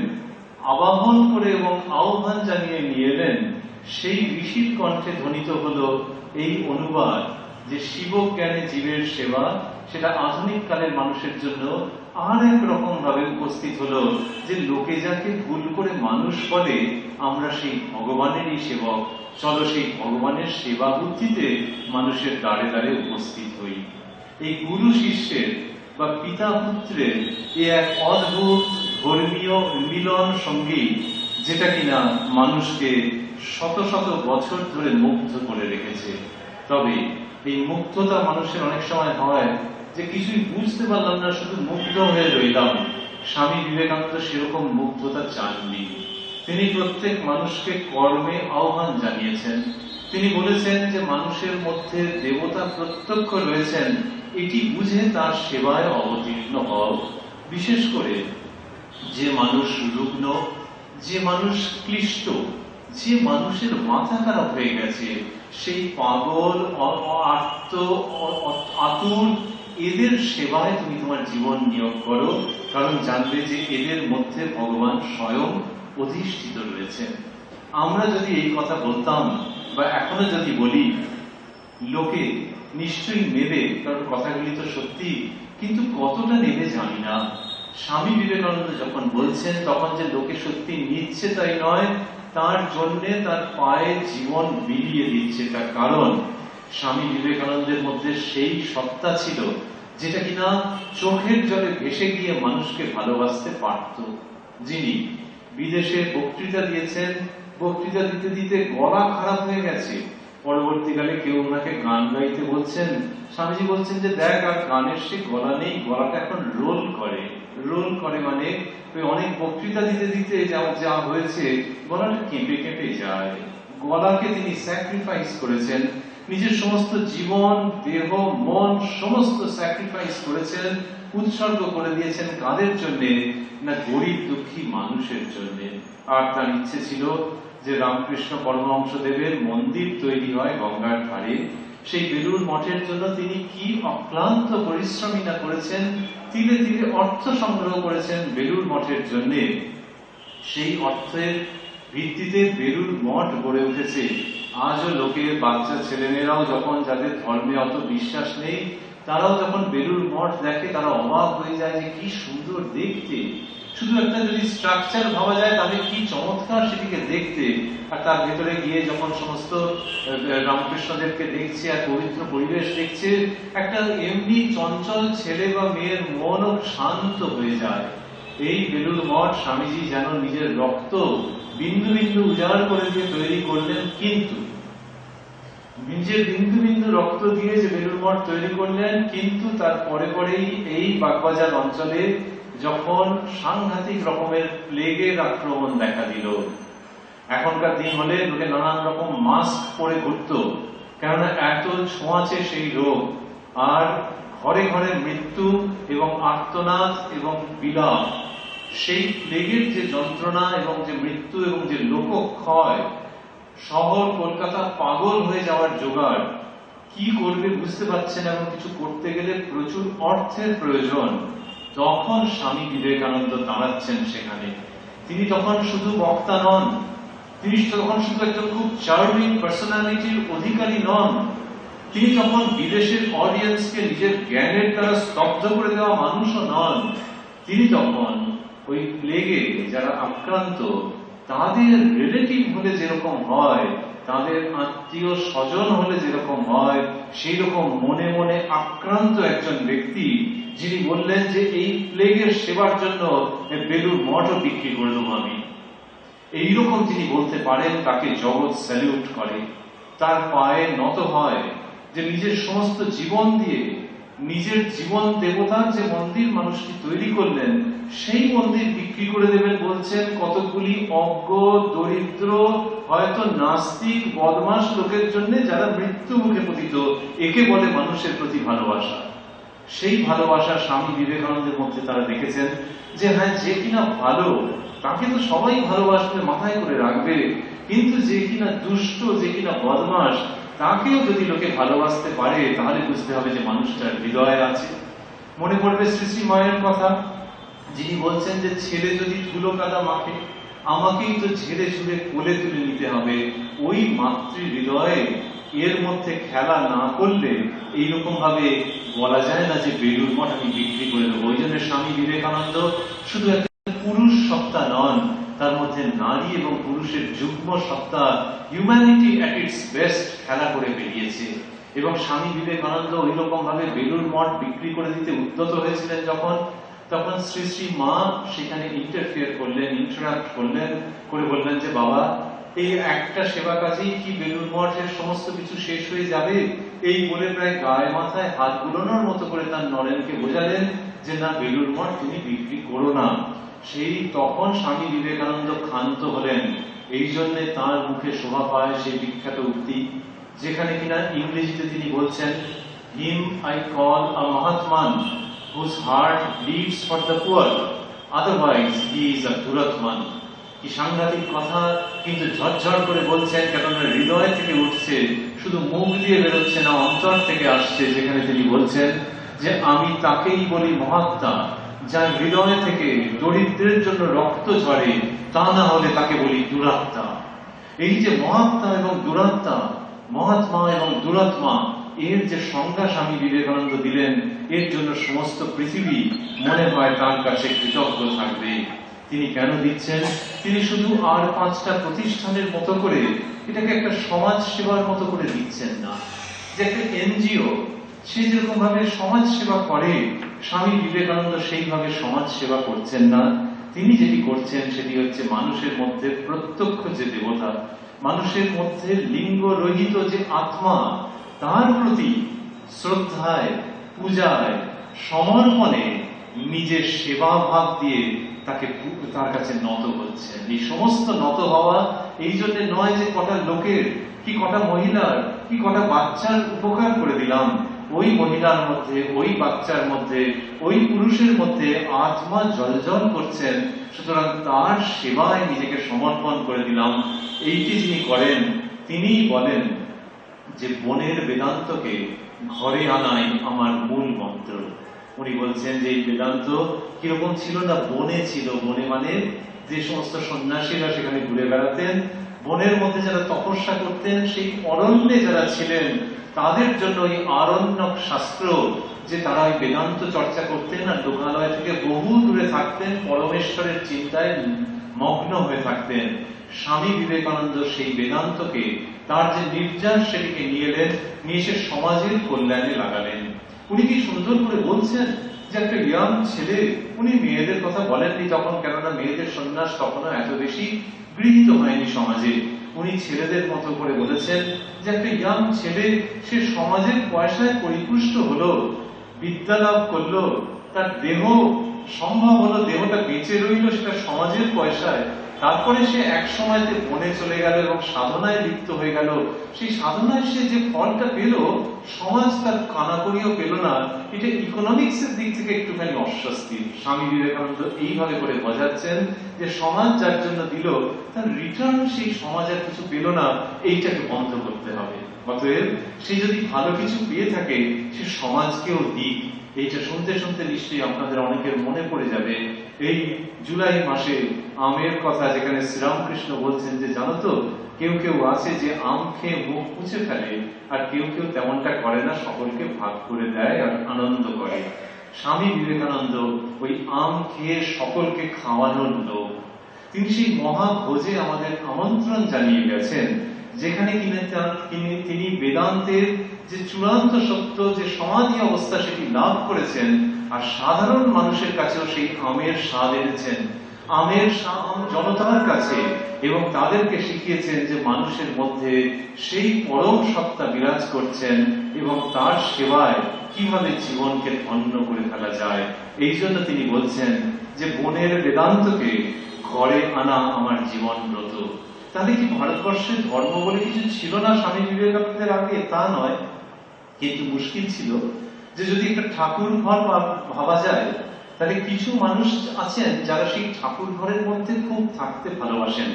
আবাহন করে এবং আহ্বান জানিয়ে নিয়ে এলেন, সেই ঋষির কণ্ঠে ধ্বনিত হলো এই অনুবাদ যে শিবজ্ঞানে জীবের সেবা। সেটা আধুনিক কালের মানুষের জন্য আর এক রকম ভাবে উপস্থিত হলো, যে লোকে যাকে ভুল করে মানুষ বলে, আমরা সেই ভগবানেরই সেবক। চলো সেই ভগবানের সেবা বুদ্ধিতে মানুষের দ্বারে দ্বারে উপস্থিত হই। এই গুরু শিষ্যের বা পিতা পুত্রের এ এক অদ্ভুত ধর্মীয় মিলন সঙ্গীত, যেটা কিনা মানুষকে শত শত বছর ধরে মুগ্ধ করে রেখেছে। তবে এই মুগ্ধতা মানুষের অনেক সময় হয় যে কিছুই বুঝতে পারলাম না, শুধু মুগ্ধ হয়ে রইলাম। স্বামী বিবেকানন্দ সেরকম মুগ্ধতা চাননি। তিনি প্রত্যেক মানুষকে কর্মে আহ্বান জানিয়েছেন। তিনি বলেছেন যে মানুষের মধ্যে দেবতা প্রত্যক্ষ রয়েছেন, এটি বুঝে তার সেবায় অবতীর্ণ হও। বিশেষ করে যে মানুষ রুগ্ন, যে মানুষ ক্লিষ্ট, যে মানুষের মাথা খারাপ হয়ে গেছে, সেই পাগল, আতুর, এদের সেবায় তুমি তোমার জীবন নিয়োগ করো, কারণ জানবে যে এদের মধ্যে ভগবান স্বয়ং অধিষ্ঠিত রয়েছেন। আমরা যদি এই কথা বলতাম বা এখনো যদি বলি, লোকে নিশ্চয়ই নেবে, কারণ কথাগুলি তো সত্যি, কিন্তু কতটা নেবে জানি না। স্বামী বিবেকানন্দ যখন বলছেন, তখন যে লোকে সত্যি নিচ্ছে তাই নয়, তার জন্যে তার পায়ে জীবন বিলিয়ে দিচ্ছে। তার কারণ স্বামী বিবেকানন্দের মধ্যে সেই সত্তা ছিল যেটা কিনা চোখের জলে ভেসে গিয়ে মানুষকে ভালোবাসতে পারত। যিনি বিদেশে বক্তৃতা দিয়েছেন, বক্তৃতা দিতে দিতে গলা খারাপ হয়ে গেছে, পরবর্তীকালে কেউ ওনাকে গান গাইতে বলছেন, স্বামীজি বলছেন যে দেখ, আর গানের সে গলা নেই, গলাটা এখন রোল করে। রোল করে মানে ওই অনেক বক্তৃতা দিতে দিতে যা হয়েছে, গলাটা কেঁপে কেঁপে যায়। গলাকে তিনি স্যাক্রিফাইস করেছেন, নিজের সমস্ত জীবন, দেহ, মন সমস্ত স্যাক্রিফাইস করেছেন, উৎসর্গ করে দিয়েছেন। কাদের জন্যে না? গরিব দুঃখী মানুষের জন্য। আর তার ইচ্ছে ছিল যে রামকৃষ্ণ পরমহংসদেবের মন্দির তৈরি হয় গঙ্গার ধারে। সেই বেলুড় মঠের জন্য তিনি কি অক্লান্ত পরিশ্রমী না করেছেন, তিলে তিলে অর্থ সংগ্রহ করেছেন বেলুড় মঠের জন্য। সেই অর্থের ভিত্তিতে বেলুড় মঠ গড়ে উঠেছে। আজও লোকের বাচ্চা ছেলেমেয়েরাও যখন, যাদের ধর্মে অত বিশ্বাস নেই, তারাও যখন বেলুড় মঠ দেখে তারা অবাক হয়ে যায় যে কি সুন্দর দেখতে, শুধু একটা যদি স্ট্রাকচার ভাবা যায় তাহলে কি চমৎকার সেটিকে দেখতে। আর তার ভেতরে গিয়ে যখন সমস্ত রামকৃষ্ণদেবকে দেখছে আর পবিত্র পরিবেশ দেখছে, একটা এমনি চঞ্চল ছেলে বা মেয়ের মনও শান্ত হয়ে যায়। এই বেলুড় মঠ স্বামীজি যেন নিজের রক্ত বিন্দু বিন্দু উজাড় করে দিয়ে তৈরি করলেন, কিন্তু নিজের বিন্দু বিন্দু রক্ত দিয়ে যে বেলুড় মঠ তৈরি করলেন, কিন্তু তার পরে পরেই এই বাগবাজার অঞ্চলে যখন সাংঘাতিক রকমের প্লেগের আক্রমণ দেখা দিল, এখনকার দিন হলে লোকে নানান রকম মাস্ক পরে ঘুরত, কেননা এত ছোঁয়াচে সেই রোগ। আর ঘরে ঘরে মৃত্যু এবং আর্তনাদ এবং বিলাপ, সেই প্লেগের যে যন্ত্রণা এবং যে মৃত্যু এবং যে লোকক্ষয়, শহর কলকাতা পাগল হয়ে যাওয়ার জোগাড়, কি করবে বুঝতে পারছেন এবং কিছু করতে গেলে প্রচুর অর্থের প্রয়োজন। তখন স্বামী বিবেকানন্দ দাঁড়াচ্ছেন সেখানে। তিনি তখন শুধু বক্তা নন, তিনি তখন শুধু একজন খুব চার্মিং পার্সোনালিটির অধিকারী নন, তিনি তখন বিদেশের অডিয়েন্সকে নিজের জ্ঞানের দ্বারা স্তব্ধ করে দেওয়া মানুষও নন। তিনি তখন ওই প্লেগে যারা আক্রান্ত, তাদের রিলেটিভ হলে যেরকম হয়, তাদের আত্মীয় স্বজন হলে যেরকম হয়, সেই রকম মনে মনে আক্রান্ত একজন ব্যক্তি, যিনি বললেন যে এই প্লেগের সেবার জন্য বেলুড় মঠও বিক্রি করে দেবো আমি। এইরকম যিনি বলতে পারেন, তাকে জগৎ স্যালিউট করে, তার পায়ে নত হয়, যে নিজের সমস্ত জীবন দিয়ে নিজের জীবন দেবতার যে মন্দির মানুষটি তৈরি করলেন, সেই মন্দির বিক্রি করে দেবেন বলছেন কতগুলি অজ্ঞ দরিদ্র হয়তো নাস্তিক বদমাস লোকের জন্য, যারা মৃত্যু মুখে পতিত। একে বলে মানুষের প্রতি ভালোবাসা। সেই ভালোবাসা স্বামী বিবেকানন্দের মধ্যে তারা দেখেছেন যে হ্যাঁ, যে কিনা ভালো তাকে তো সবাই ভালোবাসবে, মাথায় করে রাখবে, কিন্তু যে কিনা দুষ্ট, যে কিনা বদমাস, তাকেও যদি লোকে ভালোবাসতে পারে, তাহলে বুঝতে হবে যে মানুষটার হৃদয়ে আছে। মনে পড়বে শ্রী শ্রী মায়ের কথা, যিনি বলছেন যে ছেলে যদি ধুলো কাদা মাখে, আমাকেই তো ঝেড়ে ঝুড়ে কোলে তুলে নিতে হবে। ওই মাতৃ হৃদয়ে এর মধ্যে খেলা না করলে এইরকম ভাবে বলা যায় না যে বেলুড় মঠ আমি বিক্রি করে দেবো। ওই জন্য স্বামী বিবেকানন্দ শুধু একটা পুরুষ সত্তা নন, তার মধ্যে নারী এবং পুরুষের যুগ্ম সত্তা, হিউম্যানিটি অ্যাট ইটস বেস্ট খেলা করে বেরিয়েছে। এবং স্বামী বিবেকানন্দ ওই রকম ভাবে বেলুড় মঠ বিক্রি করে দিতে উদ্যত হয়েছিলেন তখন শ্রী শ্রী মা সেখানে ইন্টারফিয়ার করলেন, ইন্টারাপ্ট করলেন, করে বললেন যে বাবা, এই একটা সেবা কাজেই কি বেলুড় মঠের সমস্ত কিছু শেষ হয়ে যাবে? এই বলে প্রায় গায়ে মাথায় হাত বুলোনোর মতো করে তার নরেনকে বোঝালেন যে না, বেলুড় মঠ তুমি বিক্রি করো না। সেই তখন স্বামী বিবেকানন্দ ক্ষান্ত হলেন। এই জন্য তার মুখে শোভা পায় সেই বিখ্যাত উক্তি, যেখানে কিনা ইংরেজিতে তিনি বলছেন, হিম আই কল আ মহাত্মান whose heart bleeds for the poor, otherwise he is a duratman। কি সাংঘাতিক কথা, কিন্তু ঝরঝর করে বলছেন, কেননা হৃদয় থেকে উঠছে, শুধু মুখ দিয়ে বেরোচ্ছে না, অন্তর থেকে আসছে। যেখানে তিনি বলছেন যে আমি তাকেই বলি মহাত্মা, যার হৃদয় থেকে দরিদ্রের জন্য রক্ত ঝরে, তা না হলে তাকে বলি দুরাত্মা। এই যে মহাত্মা এবং দুরাত্মা, মহাত্মা এবং দুরাত্মা, এর যে সংজ্ঞা স্বামী বিবেকানন্দ দিলেন, এর জন্য সমস্ত পৃথিবী মনে হয় তার কাছে কৃতজ্ঞ থাকবে। তিনি কেন দিচ্ছেন? তিনি শুধু আর 5টা প্রতিষ্ঠানের মতো করে এটাকে একটা সমাজ সেবার মতো করে দিচ্ছেন না, যে একটা এনজিও সে যেরকম ভাবে সমাজ সেবা করে, স্বামী বিবেকানন্দ সেইভাবে সমাজ সেবা করছেন না। তিনি যেটি করছেন সেটি হচ্ছে মানুষের মধ্যে প্রত্যক্ষ যে দেবতা, মানুষের মধ্যে লিঙ্গ রহিত যে আত্মা, তার প্রতি শ্রদ্ধায়, পূজায়, সমর্পণে নিজের সেবা ভাব দিয়ে তাকে তার কাছে নত হচ্ছেন। এই সমস্ত নত হওয়া এই জন্য নয় যে কটা লোকের কি কটা মহিলার কি কটা বাচ্চার উপকার করে দিলাম, ওই মহিলার মধ্যে, ওই বাচ্চার মধ্যে, ওই পুরুষের মধ্যে আত্মা জলজল করছেন, সুতরাং তার সেবায় নিজেকে সমর্পণ করে দিলাম। এইটি যিনি করেন, তিনিই বলেন যে বনের বেদান্তকে ঘরে আনাই আমার মূল মন্ত্র। উনি বলছেন যে এই বেদান্ত কিরকম ছিল না, বনে ছিল। বনে মানে যে সমস্ত সন্ন্যাসীরা সেখানে ঘুরে বেড়াতেন, বনের মধ্যে যারা তপস্যা করতেন, সেই অরণ্যে যারা ছিলেন, তাদের জন্য এই আরণ্যক শাস্ত্র, যে তারা ওই বেদান্ত চর্চা করতেন আর লোকালয় থেকে বহু দূরে থাকতেন, পরমেশ্বরের চিন্তায় মগ্ন হয়ে থাকতেন, স্বামী বিবেকানন্দ সেই বেদান্তকে, তার যে নির্যাস, সেটিকে নিয়ে এলেন, নিয়ে এসে সমাজের কল্যাণে লাগালেন। উনি কি সুন্দর করে বলছেন যে একটা ইয়াং ছেলে, উনি মেয়েদের কথা বলেননি তখন, কেননা মেয়েদের সন্ন্যাস তখনও এত বেশি গৃহীত হয়নি সমাজে। উনি ছেলেদের মতো করে বলেছেন যে একটা ইয়াং ছেলে, সে সমাজের পয়সায় পরিপুষ্ট হলো, বিদ্যা লাভ করলো, তার দেহ সম্ভব হলো, দেহটা বেঁচে রইল সেটা সমাজের পয়সায়, তারপরে সে এক সময়তে বনে চলে গেল এবং সাধনায় লিপ্ত হয়ে গেল। সেই সাধনায় সে যে ফলটা পেল, সমাজ তার কানাকড়িও পেল না। এটা ইকোনমিক্স এর দিক থেকে একটুখানি অস্বস্তি। স্বামী বিবেকানন্দ এইভাবে করে বোঝাচ্ছেন যে সমাজ যার জন্য দিল, তার রিটার্ন সেই সমাজ আর কিছু পেল না, এইটাকে বন্ধ করতে হবে। অতএব সে যদি ভালো কিছু পেয়ে থাকে, সে সমাজকেও দিক। এইটা শুনতে শুনতে নিশ্চয়ই আপনাদের অনেকের মনে পড়ে যাবে এই জুলাই মাসে আমের কথা, যেখানে শ্রীরামকৃষ্ণ বলছেন যে জানো তো, কেউ কেউ আছে যে আম খেয়ে মুখ মুছে ফেলে, আর কেউ কেউ তেমনটা করে না, সকলকে ভাগ করে দেয় আর আনন্দ করে। স্বামী বিবেকানন্দ ওই আম খেয়ে সকলকে খাওয়ানোর লোক। তিনি সেই মহাভোজে আমাদের আমন্ত্রণ জানিয়ে গেছেন, যেখানে তিনি বেদান্তের যে চূড়ান্ত সত্য, যে সমাধি অবস্থা, সেটি লাভ করেছেন, আর সাধারণ মানুষের কাছেও সেই আমের স্বাদ এনেছেন, আমের স্বাদ জনতার কাছে, এবং তাদেরকে শিখিয়েছেন যে মানুষের মধ্যে সেই পরম সত্তা বিরাজ করছেন, এবং তার সেবায় কিভাবে জীবনকে ধন্য করে ফেলা যায়। এই জন্য তিনি বলছেন যে বনের বেদান্তকে ঘরে আনা আমার জীবন ব্রত। তাহলে কি ভারতবর্ষে ধর্ম বলে কিছু ছিল না স্বামী বিবেকানন্দের আগে? তা নয়, কিন্তু মুশকিল ছিল যে যদি একটা ঠাকুর ঘর ভাবা যায়, তাহলে কিছু মানুষ আছেন যারা সেই ঠাকুর ঘরের মধ্যে খুব থাকতে ভালোবাসেন,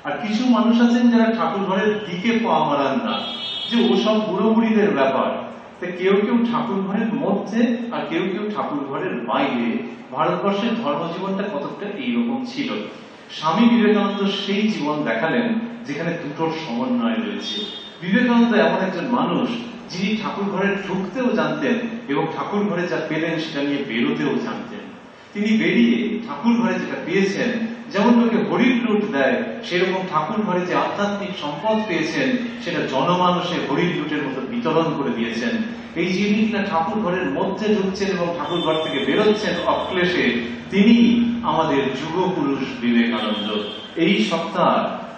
আর কিছু মানুষ আছেন যারা ঠাকুর ঘরের দিকে পা মারান না, যে ওসব বুড়ো বুড়িদের ব্যাপার। কেউ কেউ ঠাকুর ঘরের মধ্যে আর কেউ কেউ ঠাকুর ঘরের বাইরে। ভারতবর্ষের ধর্মজীবনটা কতটা এইরকম ছিল। স্বামী বিবেকানন্দ সেই জীবন দেখালেন যেখানে দুটোর সমন্বয় রয়েছে। বিবেকানন্দ এমন একজন মানুষ যিনি ঠাকুর ঘরে ঢুকতেও জানতেন এবং ঠাকুর ঘরে যা পেলেন সেটা নিয়ে বেরোতেও জানতেন। তিনি বেরিয়ে ঠাকুর ঘরে যেটা পেয়েছেন, যেমন লোকে হরির লুট দেয়, সেরকম ঠাকুর ঘরে যে আধ্যাত্মিক সম্পদ পেয়েছেন, সেটা জনমানুষে হরির লুটের মতো বিতরণ করে দিয়েছেন। এই যিনি কিনা ঠাকুর ঘরের মধ্যে ঢুকছেন এবং ঠাকুর ঘর থেকে বেরোচ্ছেন অক্লেশে, তিনি আমাদের যুগ পুরুষ বিবেকানন্দ। এই সত্তা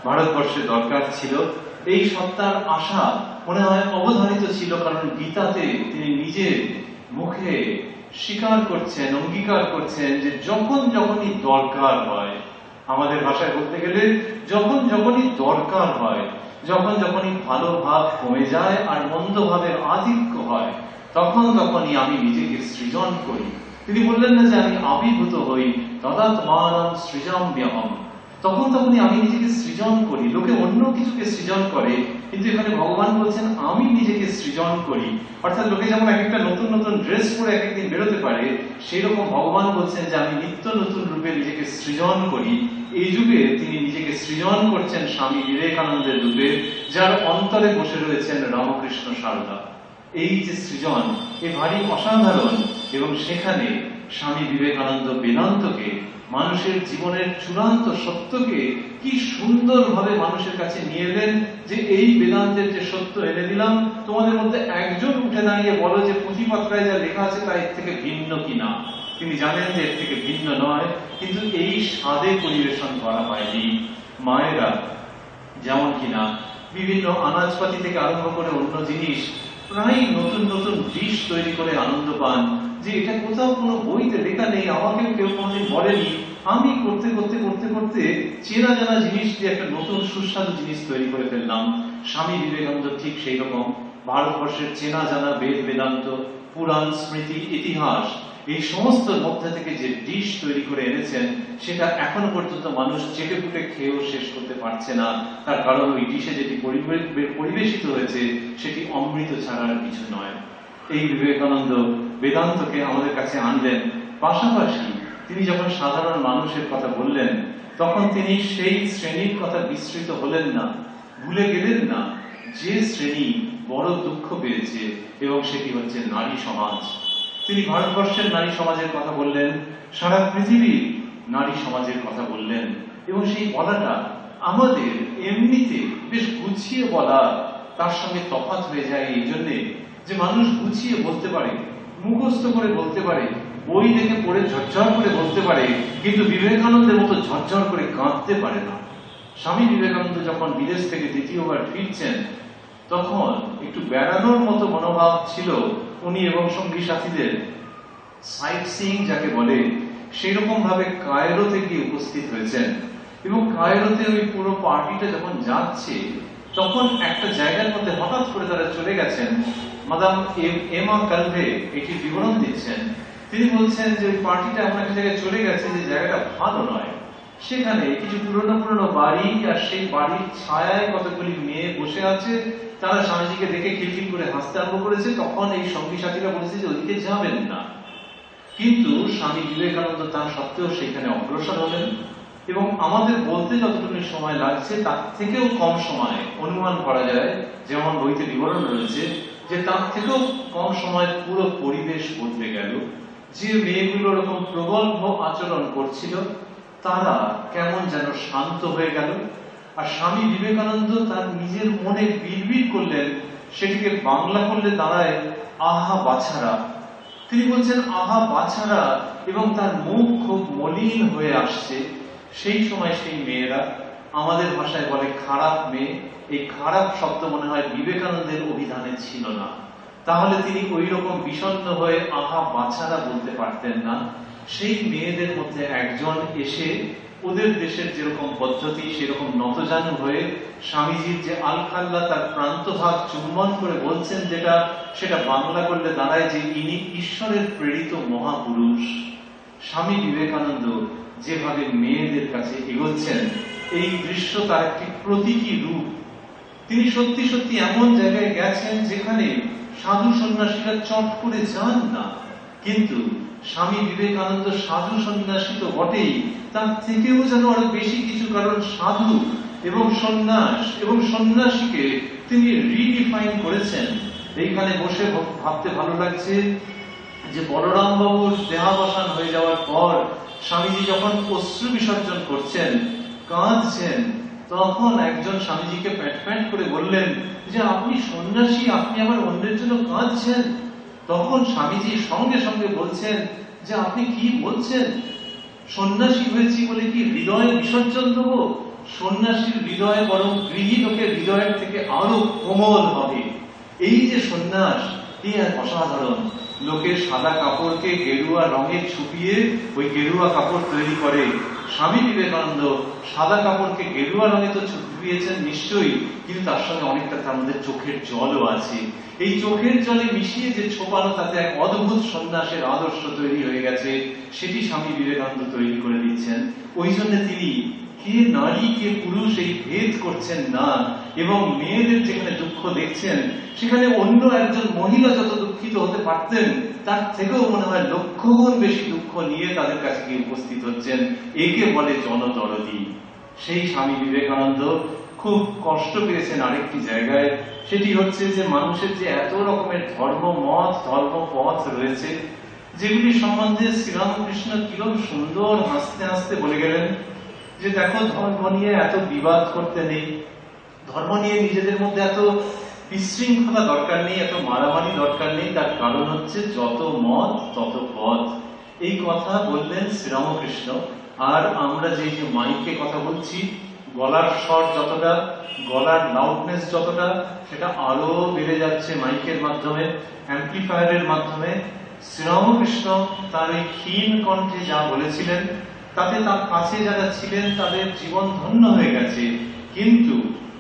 ভারতবর্ষে দরকার ছিল। এই সত্তার আশা মনে হয় অবধারিত ছিল, কারণ গীতাতে তিনি নিজে মুখে স্বীকার করছেন, অঙ্গীকার করছেন যে যখন যখনই দরকার হয়, আমাদের ভাষায় বলতে গেলে যখন যখনই দরকার হয়, যখন যখনই ভালো ভাব কমে যায় আর মন্দ ভাবের আধিক্য হয়, তখন তখনই আমি নিজেকে সৃজন করি। তিনি বললেন না যে আমি আবির্ভূত হই, তদাত্মানং সৃজাম্যহম, তখন তখনই আমি নিজেকে সৃজন করি। লোকে অন্য কিছুকে সৃজন করে, কিন্তু এখানে ভগবান বলছেন আমি নিজেকে সৃজন করি। অর্থাৎ লোকে যেমন এক একটা নতুন নতুন ড্রেস পরে এক একদিন বেরোতে পারে, সেই রকম ভগবান বলছেন যে আমি নিত্য নতুন রূপে নিজেকে সৃজন করি। এই যুগে তিনি নিজেকে সৃজন করছেন স্বামী বিবেকানন্দের রূপে, যার অন্তরে বসে রয়েছেন রামকৃষ্ণ সারদা। এই যে সৃজন, এ ভারী অসাধারণ। এবং সেখানে স্বামী বিবেকানন্দ বেদান্তকে, মানুষের জীবনের চূড়ান্ত সত্যকে কি সুন্দরভাবে মানুষের কাছে নিয়ে এলেন, যে এই বেদান্তের যে সত্য এনে দিলাম, তোমাদের মধ্যে একজন উঠে দাঁড়িয়ে বলো যে পুঁথিপত্রায় যা লেখা আছে তা এর থেকে ভিন্ন কিনা। তিনি জানেন যে এর থেকে ভিন্ন নয়, কিন্তু এই স্বাদে পরিবেশন করা হয়নি। মায়েরা যেমন কিনা বিভিন্ন আনাজপাতি থেকে আরম্ভ করে অন্য জিনিস প্রায় নতুন নতুন ডিশ তৈরি করে আনন্দ পান, যে এটা কোথাও কোনো বইতে লেখা নেই, আমাকেও কেউ কোনোদিন বলেনি। আমি করতে করতে করতে করতে চেনা জানা জিনিস দিয়ে একটা নতুন সুস্বাদু জিনিস তৈরি করে ফেললাম। স্বামী বিবেকানন্দ ঠিক সেই রকম ভারতবর্ষের চেনা জানা বেদ বেদান্ত, পুরাণ, স্মৃতি, ইতিহাস, এই সমস্ত মধ্যে থেকে যে ডিশ তৈরি করে এনেছেন, সেটা এখনো পর্যন্ত মানুষ চেটে পুটে খেয়েও শেষ করতে পারছে না। তার কারণ ওই ডিশে যেটি পরিবেশিত হয়েছে সেটি অমৃত ছাড়ার কিছু নয়। এই বিবেকানন্দ বেদান্তকে আমাদের কাছে আনলেন। পাশাপাশি তিনি যখন সাধারণ মানুষের কথা বললেন, তখন তিনি সেই শ্রেণীর কথা বিস্মৃত হলেন না, ভুলে গেলেন না যে শ্রেণী বড় দুঃখ পেয়েছে, এবং সেটি হচ্ছে নারী সমাজ। তিনি ভারতবর্ষের নারী সমাজের কথা বললেন, সারা পৃথিবীর নারী সমাজের কথা বললেন, এবং সেই বলাটা আমাদের এমনিতে বেশ গুছিয়ে বলা তার সঙ্গে তফাৎ হয়ে যায় এই জন্যে যে মানুষ গুছিয়ে বলতে পারে, মুখস্থ করে বলতে পারে, বই দেখে পড়ে ঝরঝর করে বলতে পারে, কিন্তু বিবেকানন্দের মতো ঝরঝর করে কাঁদতে পারে না। স্বামী বিবেকানন্দ যখন বিদেশ থেকে দ্বিতীয়বার ফিরছেন, তখন একটু বেড়ানোর মতো মনোভাব ছিল উনি এবং সঙ্গী সাথীদের। সাইট সিইং যাকে বলে, সেই রকম ভাবে কায়রোতে গিয়ে উপস্থিত হয়েছেন, এবং কায়রোতে ওই পুরো পার্টিটা যখন যাচ্ছে, তখন একটা জায়গার মধ্যে হঠাৎ করে তারা চলে গেছেন। মাদাম এমা কালভে এটি বিবরণ দিচ্ছেন। তিনি বলছেন যে ওই পার্টিটা এমন একটা জায়গায় চলে গেছে যে জায়গাটা ভালো নয়। সেখানে কিছু পুরনো পুরনো বাড়ি, আর সেই বাড়ির ছায়ায় কতগুলি মেয়ে বসে আছে। তারা স্বামীজিকে দেখে খিলখিল করে হাসতে আরম্ভ করেছে। তখন এই সঙ্গী সাথীরা বলেছে যে ওদিকে যাবেন না। কিন্তু স্বামী বিবেকানন্দ তা সত্ত্বেও সেখানে অগ্রসর হলেন, এবং আমাদের বলতে যতটুকু সময় লাগছে তার থেকেও কম সময়ে অনুমান করা যায়, যেমন বইতে বিবরণ রয়েছে, যে তার থেকেও কম সময় পুরো পরিবেশ বদলে গেল। যে মেয়েগুলো এরকম প্রগল্ভ আচরণ করছিল, তারা কেমন যেন শান্ত হয়ে গেল। আর স্বামী বিবেকানন্দ তার নিজের মনে বিড়বিড় করলেন, সেটিকে বাংলা করলে দাঁড়ায় আহা বাছারা। তিনি বলছেন আহা বাছারা, এবং তার মুখ খুব মলিন হয়ে আসছে। সেই সময় সেই মেয়েরা, আমাদের ভাষায় বলে খারাপ মেয়ে, এই খারাপ শব্দ মনে হয় বিবেকানন্দের অভিধানে ছিল না। তাহলে তিনি ওই রকম বিষণ্ণ হয়ে আহা বাছারা বলতে পারতেন না। সেই মেয়েদের মধ্যে একজন এসে ওদের দেশের যেরকম পদ্ধতি সেরকম নতজানু হয়ে স্বামীজির যে আলখাল্লা তার প্রান্তভাগ চুম্বন করে বলছেন, যেটা সেটা বাংলা করলে দাঁড়ায় যে ইনি ঈশ্বরের প্রেরিত মহাপুরুষ। স্বামী বিবেকানন্দ যেভাবে মেয়েদের কাছে এগোচ্ছেন, এই দৃশ্য তার একটি প্রতীকী রূপ। তিনি সত্যি সত্যি এমন জায়গায় গেছেন যেখানে সাধু সন্ন্যাসীরা চট করে যান না, কিন্তু স্বামী বিবেকানন্দ সাধু সন্ন্যাসী তো বটেই, তার থেকেও যেন আরো বেশি কিছু, কারণ সাধু এবং সন্ন্যাস এবং সন্ন্যাসীকে তিনি রিডিফাইন করেছেন। এইখানে বসে ভাবতে ভালো লাগছে যে বলরাম বাবুর দেহাবসান হয়ে যাওয়ার পর স্বামীজি যখন অশ্রু বিসর্জন করছেন, কাঁদছেন, তখন একজন স্বামীজিকে প্যাট প্যাট করে বললেন যে আপনি সন্ন্যাসী, আপনি আবার অন্যের জন্য কাঁদছেন। তখন স্বামীজি সঙ্গে সঙ্গে বলছেন যে আপনি কি বলছেন, সন্ন্যাসী হয়েছি বলে কি হৃদয় বিসর্জন দেবো? সন্ন্যাসীর হৃদয় বরং গৃহী লোকের হৃদয়ের থেকে আরো কোমল হবে। এই যে সন্ন্যাস, কি এক অসাধারণ। লোকের সাদা কাপড়কে গেরুয়া রঙে ছুপিয়ে ওই গেরুয়া কাপড় তৈরি করে। স্বামী বিবেকানন্দ সাদা কাপড়কে গেরুয়া রঙে তো ছুপিয়েছেন নিশ্চয়ই, কিন্তু তার সঙ্গে অনেকটা তার মধ্যে চোখের জলও আছে। এই চোখের জলে মিশিয়ে যে ছোপানো, তাতে এক অদ্ভুত সন্ন্যাসের আদর্শ তৈরি হয়ে গেছে। সেটি স্বামী বিবেকানন্দ তৈরি করে দিচ্ছেন। ওই জন্য তিনি কে নারী কে পুরুষ এই ভেদ করছেন না, এবং মেয়েদের যেখানে দুঃখ দেখছেন, সেখানে অন্য একজন মহিলা যত দুঃখিত হতে পারতেন, তার থেকেও মনে হয় লক্ষ গুণ বেশি দুঃখ নিয়ে তাদের কাছে গিয়ে উপস্থিত হচ্ছেন। একে বলে জনদরদি। সেই স্বামী বিবেকানন্দ খুব কষ্ট পেয়েছেন আরেকটি জায়গায়, সেটি হচ্ছে যে মানুষের যে এত রকমের ধর্মমত ধর্মপথ রয়েছে, যেগুলি সম্বন্ধে শ্রীরামকৃষ্ণ কিরম সুন্দর হাসতে হাসতে বলে গেলেন যে দেখো, ধর্ম নিয়ে এত বিবাদ করতে নেই, ধর্ম নিয়ে নিজেদের মধ্যে এত বিশৃঙ্খলা দরকার নেই, এত মারামারি দরকার নেই। তার কারণ হচ্ছে যত মত তত পথ। এই কথা বললেন শ্রীরামকৃষ্ণ। আর আমরা যে মাইকে কথা বলছি, গলার স্বর যতটা, গলার লাউডনেস যতটা, সেটা আরো বেড়ে যাচ্ছে মাইকের মাধ্যমে, অ্যাম্প্লিফায়ারের মাধ্যমে। শ্রীরামকৃষ্ণ তার এই ক্ষীণ কণ্ঠে যা বলেছিলেন, তাতে তার কাছে যারা ছিলেন তাদের জীবন ধন্য হয়ে গেছে। কিন্তু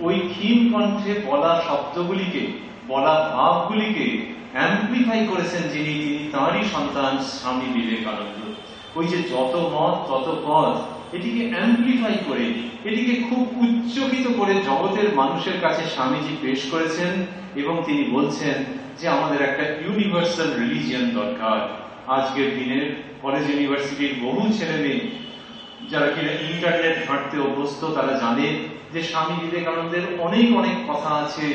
ওই ক্ষীণ কণ্ঠে বলা শব্দগুলিকে, বলা ভাবগুলিকে অ্যাম্প্লিফাই করেছেন যিনি, তাঁরই সন্তান স্বামী বিবেকানন্দ। ওই যে যত মত তত পথ, এটিকে অ্যাম্প্লিফাই করে, এটিকে খুব উচ্চকিত করে জগতের মানুষের কাছে স্বামীজি পেশ করেছেন। এবং তিনি বলছেন যে আমাদের একটা ইউনিভার্সাল রিলিজিয়ন দরকার। আজকের দিনের কলেজ ইউনিভার্সিটির বহু ছেলে মেয়ে যারা কিনা ইন্টারনেট ঘাঁটতে অভ্যস্ত তারা জানে যে স্বামী বিবেকানন্দের অনেক অনেক কথা আছে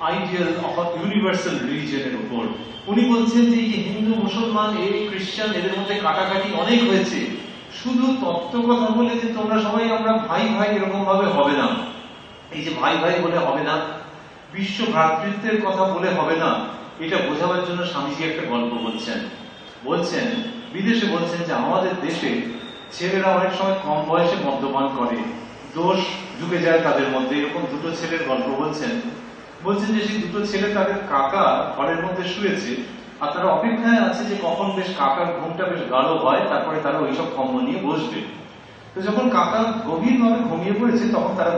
আইডিয়াল অফ ইউনিভার্সাল রিলিজিয়নের উপর। উনি বলছেন যে এই যে হিন্দু মুসলমান এই খ্রিস্টান এদের মধ্যে কাটাকাটি অনেক হয়েছে, শুধু তত্ত্ব কথা বলে যে তোমরা সবাই আমরা ভাই ভাই এরকম ভাবে হবে না, এই যে ভাই ভাই বলে হবে না, বিশ্ব ভ্রাতৃত্বের কথা বলে হবে না, এটা বোঝাবার জন্য স্বামীজি একটা গল্প বলছেন বিদেশে বলছেন যে আমাদের দেশে ছেলেরা অনেক সময় কম বয়সে মদ্যপান করে, দোষ ঢুকে যায় তাদের মধ্যে। এরকম দুটো ছেলের গল্প বলছেন যে সেই দুটো ছেলে তাদের কাকা ঘরের মধ্যে শুয়েছে আর তারা অপেক্ষায় আছে যে কখন বেশ কাকার ঘুমটা বেশ গাঢ় হয়, তারপরে তারা ওইসব কম্ব নিয়ে বসবে। তো যখন কাকা গভীর ভাবে ঘুমিয়ে পড়েছে তখন তারা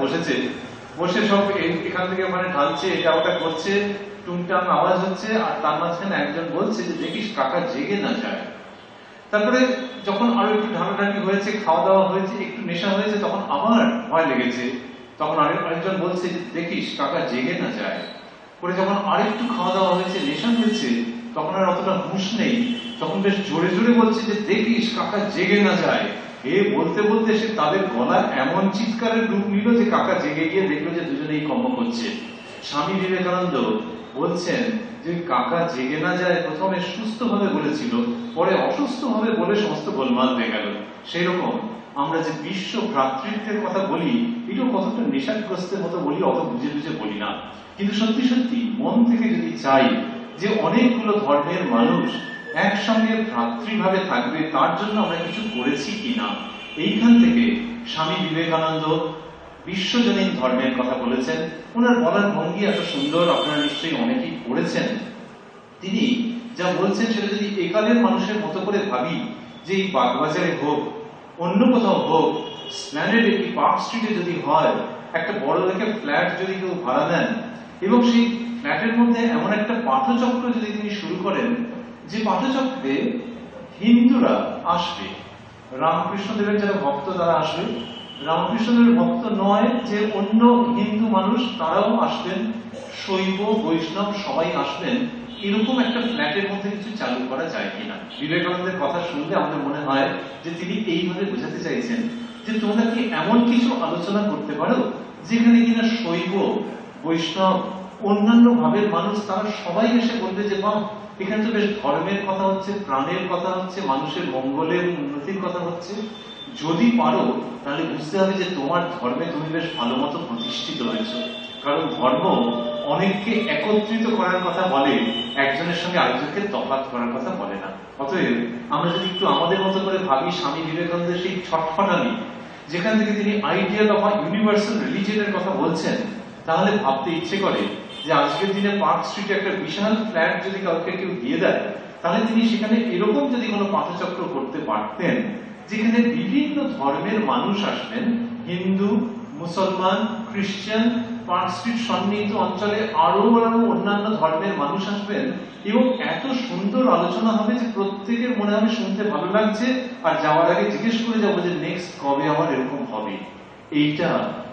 বসে সব এখান থেকে মানে ঢালছে, এটা ওটা করছে, টুংটাং আওয়াজ হচ্ছে, আর তার মাঝখানে একজন বলছে যে দেখিস কাকা জেগে না যায়। তারপরে যখন আরো একটু ঢাকাঢাকি হয়েছে, খাওয়া দাওয়া হয়েছে, একটু নেশা হয়েছে, তখন আবার ভয় লেগেছে, তখন আরেকজন বলছে যে দেখিস কাকা জেগে না যায়। পরে যখন আরেকটু খাওয়া দাওয়া হয়েছে, নেশা হয়েছে, তখন আর অতটা হুঁশ নেই, তখন বেশ জোরে জোরে বলছে যে দেখিস কাকা জেগে না যায়। বলতে বলতে সে তাদের গলা এমন চিৎকারের রূপ নিল যে কাকা জেগে গিয়ে দেখলো যে দুজনেই কম্প করছে। স্বামী বিবেকানন্দ বলছেন যে কাকা জেগে না যায় প্রথমে সুস্থ ভাবে বলেছিল, পরে অসুস্থ ভাবে বলে সমস্ত গোলমাল হয়ে গেল। সেই রকম আমরা যে বিশ্ব ভ্রাতৃত্বের কথা বলি, এটাও কতটা নেশাগ্রস্তের মতো বলি, অত বুঝে বুঝে বলি না। কিন্তু সত্যি সত্যি মন থেকে যদি চাই যে অনেকগুলো ধর্মের মানুষ একসঙ্গে ভ্রাতৃভাবে থাকবে, তার জন্য আমরা কিছু করেছি কিনা, এইখান থেকে স্বামী বিবেকানন্দ বিশ্বজনীন ধর্মের কথা বলেছেন। ওনার বলার ভঙ্গি এত সুন্দর, আপনারা নিশ্চয়ই অনেকেই পড়েছেন। তিনি যা বলছেন সেটা যদি একালের মানুষের মতো করে ভাবি, যে এই বাগবাজারে হোক, অন্য কোথাও হোক, স্প্ল্যানেড একটি পার্ক স্ট্রিটে যদি হয়, একটা বড় দেখে ফ্ল্যাট যদি কেউ ভাড়া নেন এবং সেই ফ্ল্যাটের মধ্যে এমন একটা পাঠচক্র যদি তিনি শুরু করেন, যে পাঠচক্রে হিন্দুরা আসবে, রামকৃষ্ণদেবের যারা ভক্ত তারা আসবে, রামকৃষ্ণদেবের ভক্ত নয় যে অন্য হিন্দু মানুষ তারাও আসবেন, শৈব বৈষ্ণব সবাই আসবেন, এরকম একটা ফ্ল্যাটের মধ্যে কিছু চালু করা যায় কিনা। বিবেকানন্দের কথা শুনলে আমাদের মনে হয় যে তিনি এইভাবে বোঝাতে চাইছেন যে তোমরা কি এমন কিছু আলোচনা করতে পারো যেখানে কিনা শৈব বৈষ্ণব অন্যান্য ভাবের মানুষ তারা সবাই এসে বলবে যে বাহ, এখানে তো বেশ ধর্মের কথা হচ্ছে, প্রাণের কথা হচ্ছে, মানুষের মঙ্গলের উন্নতির কথা হচ্ছে। যদি পারো তাহলে বুঝতে হবে যে তোমার ধর্মে তুমি বেশ ভালো মতো প্রতিষ্ঠিত হয়েছ, কারণ ধর্ম অনেককে একত্রিত করার কথা বলে, একজনের সঙ্গে আরেকজনকে তফাৎ করার কথা বলে না। অতএব আমরা যদি একটু আমাদের মতো করে ভাবি, স্বামী বিবেকানন্দের সেই ছটফটানি যেখান থেকে তিনি আইডিয়াল অফ ইউনিভার্সাল রিলিজিয়নের কথা বলছেন, তাহলে ভাবতে ইচ্ছে করে যে আজকের দিনে পার্ক স্ট্রিটে একটা বিশাল ফ্ল্যাট যদি কাউকে কেউ দিয়ে দেয়, তাহলে তিনি সেখানে এরকম যদি কোনো পাঠচক্র করতে পারতেন যেখানে বিভিন্ন ধর্মের মানুষ আসবেন, হিন্দু, মুসলমান, খ্রিস্টান, পার্ক স্ট্রিট সন্নিহিত অঞ্চলে আরো অন্যান্য ধর্মের মানুষ আসবেন এবং এত সুন্দর আলোচনা হবে যে প্রত্যেকের মনে হবে শুনতে ভালো লাগছে, আর যাওয়ার আগে জিজ্ঞেস করে যাবো যে নেক্সট কবে আমার এরকম হবে। এইটা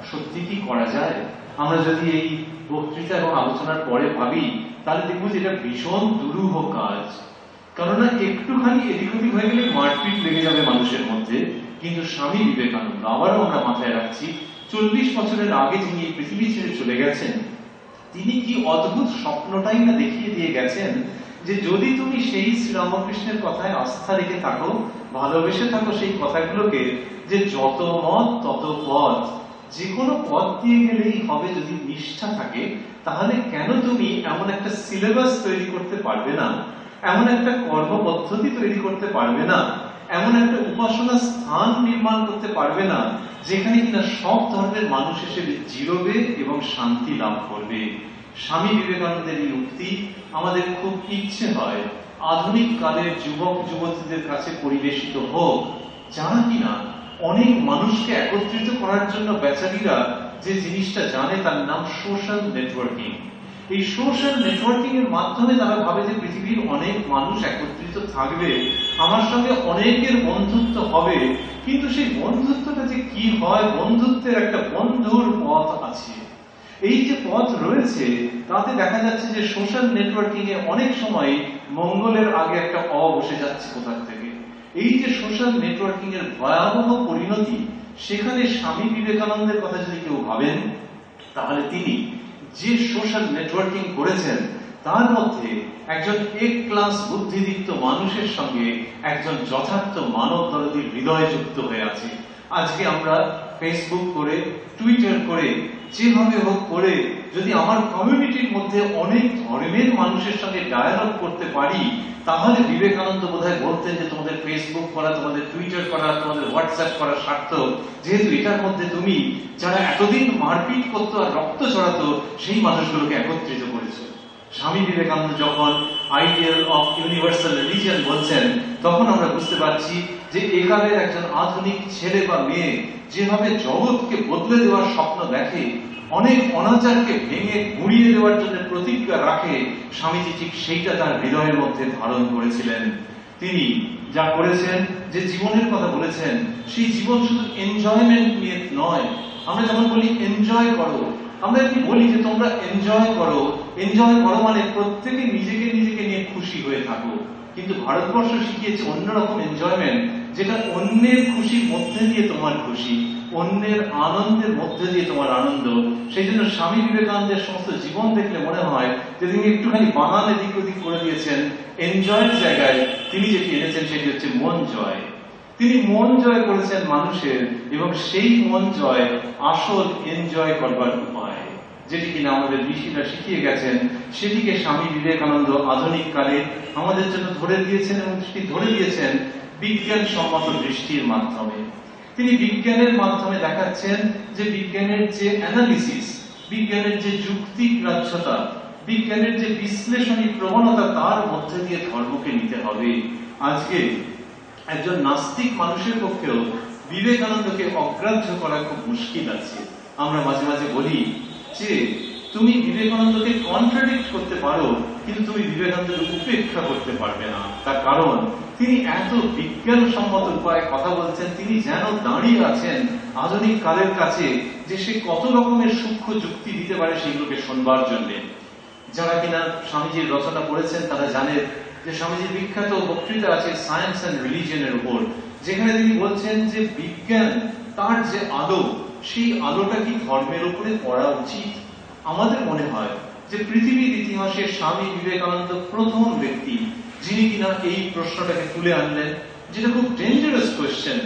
সত্যি কি করা যায়? আমরা যদি এই বক্তৃতা এবং আলোচনার পরে ভাবি, তাহলে দেখবো যে এটা ভীষণ দুরূহ কাজ। কেননা একটুখানি এদিক ওদিক হয়ে গেলে মারপিট লেগে যাবে মানুষের মধ্যে। কিন্তু স্বামী বিবেকানন্দ, আবারও আমরা মাথায় রাখছি, 40 বছরের আগে যিনি এই পৃথিবী ছেড়ে চলে গেছেন, তিনি কি অদ্ভুত স্বপ্নটাই না দেখিয়ে দিয়ে গেছেন যে যদি তুমি সেই শ্রীরামকৃষ্ণের কথায় আস্থা রেখে থাকো, ভালোবেসে থাকো সেই কথাগুলোকে, যে যত মত তত পথ, যে কোনো পথ দিয়ে গেলেই হবে যদি নিষ্ঠা থাকে, তাহলে কেন তুমি এমন একটা সিলেবাস তৈরি করতে পারবে না, এমন একটা কর্ম পদ্ধতি তৈরি করতে পারবে না, এমন একটা উপাসনা স্থান নির্মাণ করতে পারবে না যেখানে কিনা সব ধর্মের মানুষ এসে জিরোবে এবং শান্তি লাভ করবে। স্বামী বিবেকানন্দের এই উক্তি আমাদের খুব ইচ্ছে হয় আধুনিক কালের যুবক যুবতীদের কাছে পরিবেশিত হোক, যারা কিনা অনেক মানুষকে একত্রিত করার জন্য বেচারীরা যে জিনিসটা জানে তার নাম সোশ্যাল নেটওয়ার্কিং। এই সোশ্যাল নেটওয়ার্কিং এর মাধ্যমে তারা ভাবে যে পৃথিবীর অনেক মানুষ একত্রিত থাকবে, আমার সঙ্গে অনেকের বন্ধুত্ব হবে, কিন্তু সেই বন্ধুত্বটা যে কি হয়, বন্ধুত্বের একটা বন্ধুর পথ আছে। এই যে পথ রয়েছে তাতে দেখা যাচ্ছে যে সোশ্যাল নেটওয়ার্কিং এ অনেক সময় মঙ্গলের আগে একটা বসে যাচ্ছে কোথা থেকে। এই যে সোশ্যাল নেটওয়ার্কিং এর ভয়াবহ পরিণতি, সেখানে স্বামী বিবেকানন্দের কথা যদি কেউ ভাবেন, তাহলে তিনি যে সোশ্যাল নেটওয়ার্কিং করেছেন তার মধ্যে একজন এক ক্লাস বুদ্ধিদীপ্ত মানুষের সঙ্গে একজন যথার্থ মানব দরদীর হৃদয় যুক্ত হয়ে আছে। আজকে আমরা ফেসবুক করে, টুইটার করে, যেভাবে হোক করে যদি আমার কমিউনিটির মধ্যে অনেক ধর্মের মানুষের সঙ্গে ডায়ালগ করতে পারি, তাহলে বিবেকানন্দ বোধহয় বলতেন যে তোমাদের ফেসবুক করা, তোমাদের টুইটার করা, তোমাদের হোয়াটসঅ্যাপ করা সার্থক, যেহেতু এটার মধ্যে তুমি যারা এতদিন মারপিট করতো আর রক্ত ছড়াতো সেই মানুষগুলোকে একত্রিত করেছো। স্বামী বিবেকানন্দ যখন আইডিয়াল অফ ইউনিভার্সাল রিলিজিয়ন বলছেন, তখন আমরা বুঝতে পারছি যে একালের একজন আধুনিক ছেলে বা মেয়ে যেভাবে জগৎকে বদলে দেওয়ার স্বপ্ন দেখে, অনেক অনাচারকে ভেঙে গুঁড়িয়ে দেওয়ার জন্য প্রতিজ্ঞা রাখে, স্বামীজি ঠিক সেইটা তার হৃদয়ের মধ্যে ধারণ করেছিলেন। তিনি যা করেছেন, যে জীবনের কথা বলেছেন, সেই জীবন শুধু এনজয়মেন্ট নিয়ে নয়। আমরা যখন বলি এনজয় করো, আমরা কি বলি যে তোমরা এনজয় করো, এনজয় করো মানে প্রত্যেকে নিজেকে নিজেকে নিয়ে খুশি হয়ে থাকো। কিন্তু ভারতবর্ষ শিখিয়েছে অন্যরকম এনজয়মেন্ট, যেটা অন্যের খুশির মধ্যে দিয়ে তোমার খুশি, অন্যের আনন্দের মধ্যে দিয়ে তোমার আনন্দ। সেই জন্য স্বামী বিবেকানন্দের সমস্ত জীবন দেখলে মনে হয় যে তিনি একটুখানি বানান এদিক ওদিক করে দিয়েছেন। এনজয়ের জায়গায় তিনি যেটি এনেছেন সেটি হচ্ছে মন জয়। তিনি মন জয় করেছেন মানুষের, এবং সেই মন জয় আসল এনজয় করবার উপায়, যেটি কিনা আমাদের ঋষিরা শিখিয়ে গেছেন, সেটিকে স্বামী বিবেকানন্দ আধুনিক কালে আমাদের জন্য ধরে দিয়েছেন, এবং সেটি ধরে দিয়েছেন বিজ্ঞানসম্মত দৃষ্টির মাধ্যমে। তিনি বিজ্ঞানের মাধ্যমে দেখাচ্ছেন যে বিজ্ঞানের যে অ্যানালিসিস, বিজ্ঞানের যে যুক্তিগ্রাহ্যতা, বিজ্ঞানের যে বিশ্লেষণী প্রবণতা, তার মধ্যে দিয়ে ধর্মকে নিতে হবে। আজকে একজন নাস্তিক মানুষের পক্ষেও বিবেকানন্দকে অগ্রাহ্য করা খুব মুশকিল আছে। আমরা মাঝে মাঝে বলি যে তুমি বিবেকানন্দকে কন্ট্রাডিক্ট করতে পারো, কিন্তু তুমি বিবেকানন্দের উপেক্ষা করতে পারবে না। তার কারণ তিনি এত বিজ্ঞানসম্মত উপায়ে কথা বলছেন, তিনি যেন দাঁড়িয়ে আছেন আধুনিক কালের কাছে, যে সে কত রকমের সূক্ষ্ম যুক্তি দিতে পারে সেগুলোকে শোনবার জন্য। যারা কিনা স্বামীজির রচনা পড়েছেন তারা জানেন যে স্বামীজির বিখ্যাত বক্তৃতা আছে সায়েন্স অ্যান্ড রিলিজিয়নের উপর, যেখানে তিনি বলছেন যে বিজ্ঞান তার যে আলো, সেই আলোটা কি ধর্মের উপরে পড়া উচিত? আমাদের মনে হয় যে পৃথিবীর ইতিহাসে স্বামী বিবেকানন্দ প্রথম ব্যক্তি যিনি কিনা এই প্রশ্নটাকে তুলে আনলেন, যেটা খুব ডেঞ্জারাস কোয়েশ্চেন।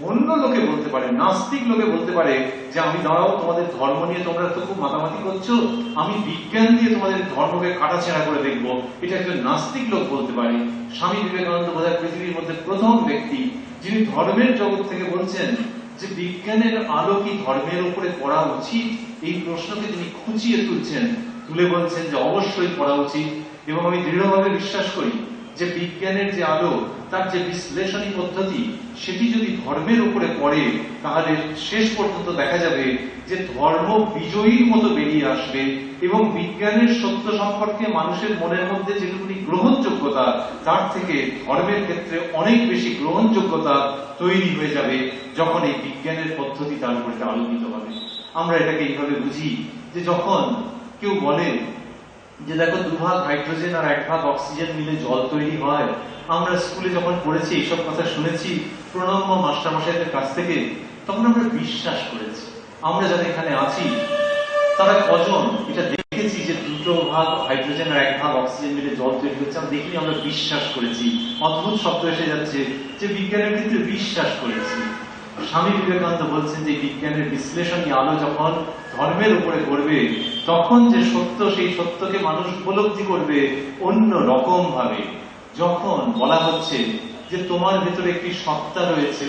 অন্য লোকে বলতে পারে, নাস্তিক লোকে বলতে পারে যে আমি দাঁড়াও, তোমাদের ধর্ম নিয়ে তোমরা তো খুব মাতামাতি করছো, আমি বিজ্ঞান দিয়ে তোমাদের ধর্মকে কাটাছেঁড়া করে দেখবো, এটা একজন নাস্তিক লোক বলতে পারে। স্বামী বিবেকানন্দ বোধহয় পৃথিবীর মধ্যে প্রথম ব্যক্তি যিনি ধর্মের জগৎ থেকে বলছেন যে বিজ্ঞানের আলো কি ধর্মের উপরে পড়া উচিত, এই প্রশ্নকে তিনি খুঁচিয়ে তুলছেন, তুলে বলছেন যে অবশ্যই পড়া উচিত। এবং আমি দৃঢ়ভাবে বিশ্বাস করি যে বিজ্ঞানের যে আলো, তার যে বিশ্লেষণী পদ্ধতি, সেটি যদি ধর্মের উপরে পড়ে, তাহলে শেষ পর্যন্ত দেখা যাবে যে ধর্ম বিজয়ীর মতো বেরিয়ে আসবে, এবং বিজ্ঞানের সত্য সম্পর্কে মানুষের মনের মধ্যে যেটুকুনি গ্রহণযোগ্যতা, তার থেকে ধর্মের ক্ষেত্রে অনেক বেশি গ্রহণযোগ্যতা তৈরি হয়ে যাবে যখন এই বিজ্ঞানের পদ্ধতি তার উপরে আলোকিত হবে। আমরা এটাকে এইভাবে বুঝি যে যখন কেউ বলে যে দেখো 2 ভাগ হাইড্রোজেন আর 1 ভাগ অক্সিজেন মিলে জল তৈরি হয়, আমরা স্কুলে যখন পড়েছি এইসব কথা শুনেছি প্রণম্য মাস্টারমশাইদের কাছ থেকে, তখন আমরা বিশ্বাস করেছি। আমরা যারা এখানে আছি তারা কজন এটা দেখেছি যে 2 ভাগ হাইড্রোজেন আর 1 ভাগ অক্সিজেন মিলে জল তৈরি হচ্ছে? আমরা দেখলি, আমরা বিশ্বাস করেছি। অদ্ভুত শব্দ এসে যাচ্ছে যে বিজ্ঞানের ক্ষেত্রে বিশ্বাস করেছি। স্বামী বিবেকানন্দ বলছেন যে বিজ্ঞানের বিশ্লেষণী আলো যখন ধর্মের উপরে পড়বে, তখন যে সত্য, সেই সত্যকে মানুষ উপলব্ধি করবে অন্য রকম ভাবে। যখন বলা হচ্ছে যে তোমার ভেতরে একটি সত্তা রয়েছে,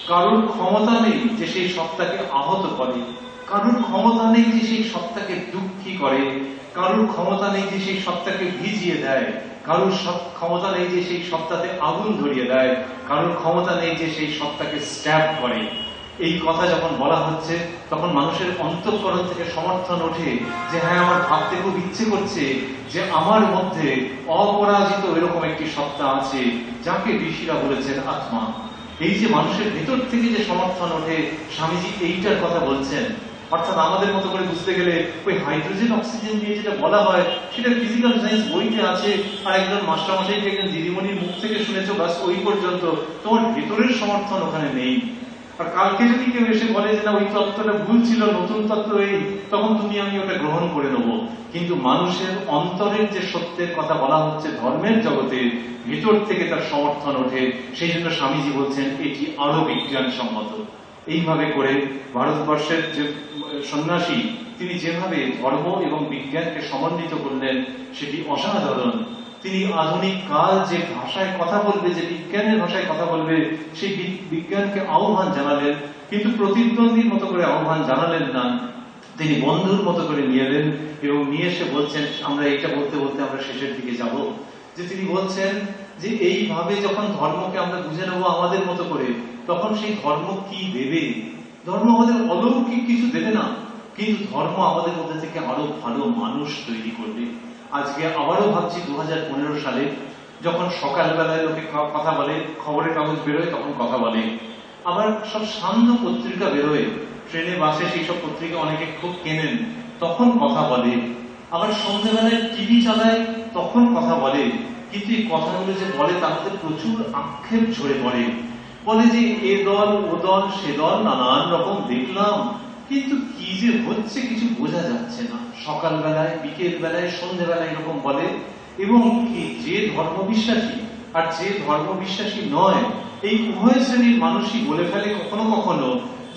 কারোর ক্ষমতা নেই যে সেই সত্তাকে আহত করে, কারোর ক্ষমতা নেই যে সেই সত্তাকে দুঃখী করে, কারোর ক্ষমতা নেই যে সেই সত্তাকে ভিজিয়ে দেয়, কারোর ক্ষমতা নেই যে সেই সত্তাতে আগুন ধরিয়ে দেয়, কারোর ক্ষমতা নেই যে সেই সত্তাকে স্ট্যাব করে। এই কথা যখন বলা হচ্ছে, তখন মানুষের অন্তঃকরণ থেকে সমর্থন ওঠে যে হ্যাঁ, আমার ভাবতে খুব ইচ্ছে করছে যে আমার মধ্যে অপরাজিত এরকম একটি সত্তা আছে, যাকে ঋষিরা বলেছেন আত্মা। এই যে মানুষের ভেতর থেকে যে সমর্থন ওঠে, স্বামীজি এইটার কথা বলছেন অর্থাৎ আমাদের মতো করে বুঝতে গেলে ওই হাইড্রোজেন অক্সিজেন দিয়ে যেটা বলা হয় সেটা ফিজিক্যাল সায়েন্স বইতে আছে, আর একজন মাস্টারমশাইকে একজন দিদিমণির মুখ থেকে শুনেছো, বাস ওই পর্যন্ত। তোমার ভেতরের সমর্থন ওখানে নেই। আর কালকে যদি কেউ এসে বলে যে না ওই তত্ত্বটা ভুল ছিল, নতুন তত্ত্ব এই, তখন তুমি আমি ওটা গ্রহণ করে নেবো। কিন্তু মানুষের অন্তরের যে সত্যের কথা বলা হচ্ছে ধর্মের জগতে, ভেতর থেকে তার সমর্থন ওঠে। সেই জন্য স্বামীজি বলছেন এটি আরো বিজ্ঞানসম্মত। এইভাবে করে ভারতবর্ষের যে সন্ন্যাসী, তিনি যেভাবে ধর্ম এবং বিজ্ঞানকে সমন্বিত করলেন সেটি অসাধারণ। তিনি আধুনিক কাল যে ভাষায় কথা বলবে, যে বিজ্ঞানের ভাষায় কথা বলবে, সেই বিজ্ঞানকে আহ্বান জানালেন, কিন্তু প্রতিদ্বন্দ্বীর মতো করে আহ্বান জানালেন না। তিনি বন্ধুর মতো করে নিয়ে এলেন এবং নিয়ে এসে বলছেন, আমরা এইটা বলতে বলতে আমরা শেষের দিকে যাব, যে তিনি বলছেন যে এইভাবে যখন ধর্মকে আমরা বুঝে নেবো আমাদের মতো করে, তখন সেই ধর্ম কি দেবে? ধর্ম আমাদের অলৌকিক কিছু দেবে না, কিন্তু ধর্ম আমাদের মধ্যে থেকে আরো ভালো মানুষ তৈরি করবে। আজকে আবারও ভাবছি 2015 সালে যখন সকালবেলায় লোকে কথা বলে, খবরের কাগজ বেরোয় তখন কথা বলে, আবার সব সান্ধ্য পত্রিকা বেরোয়, ট্রেনে বাসে সেই সব পত্রিকা অনেকে খুব কেনেন, তখন কথা বলে, আবার সন্ধ্যেবেলায় টিভি চালায় তখন কথা বলে। কিন্তু এই কথাগুলো যে বলে তাতে প্রচুর আক্ষেপ ঝরে পড়ে। বলে যে এ দল ও দল সে দল নানান রকম দেখলাম, কিন্তু কি যে হচ্ছে কিছু বোঝা যাচ্ছে না। সকালবেলায়, বিকেল বেলায়, সন্ধ্যেবেলায় এরকম বলে। এবং কি যে ধর্মবিশ্বাসী আর যে ধর্মবিশ্বাসী নয়, এই উভয় শ্রেণীর মানুষই বলে ফেলে কখনো কখনো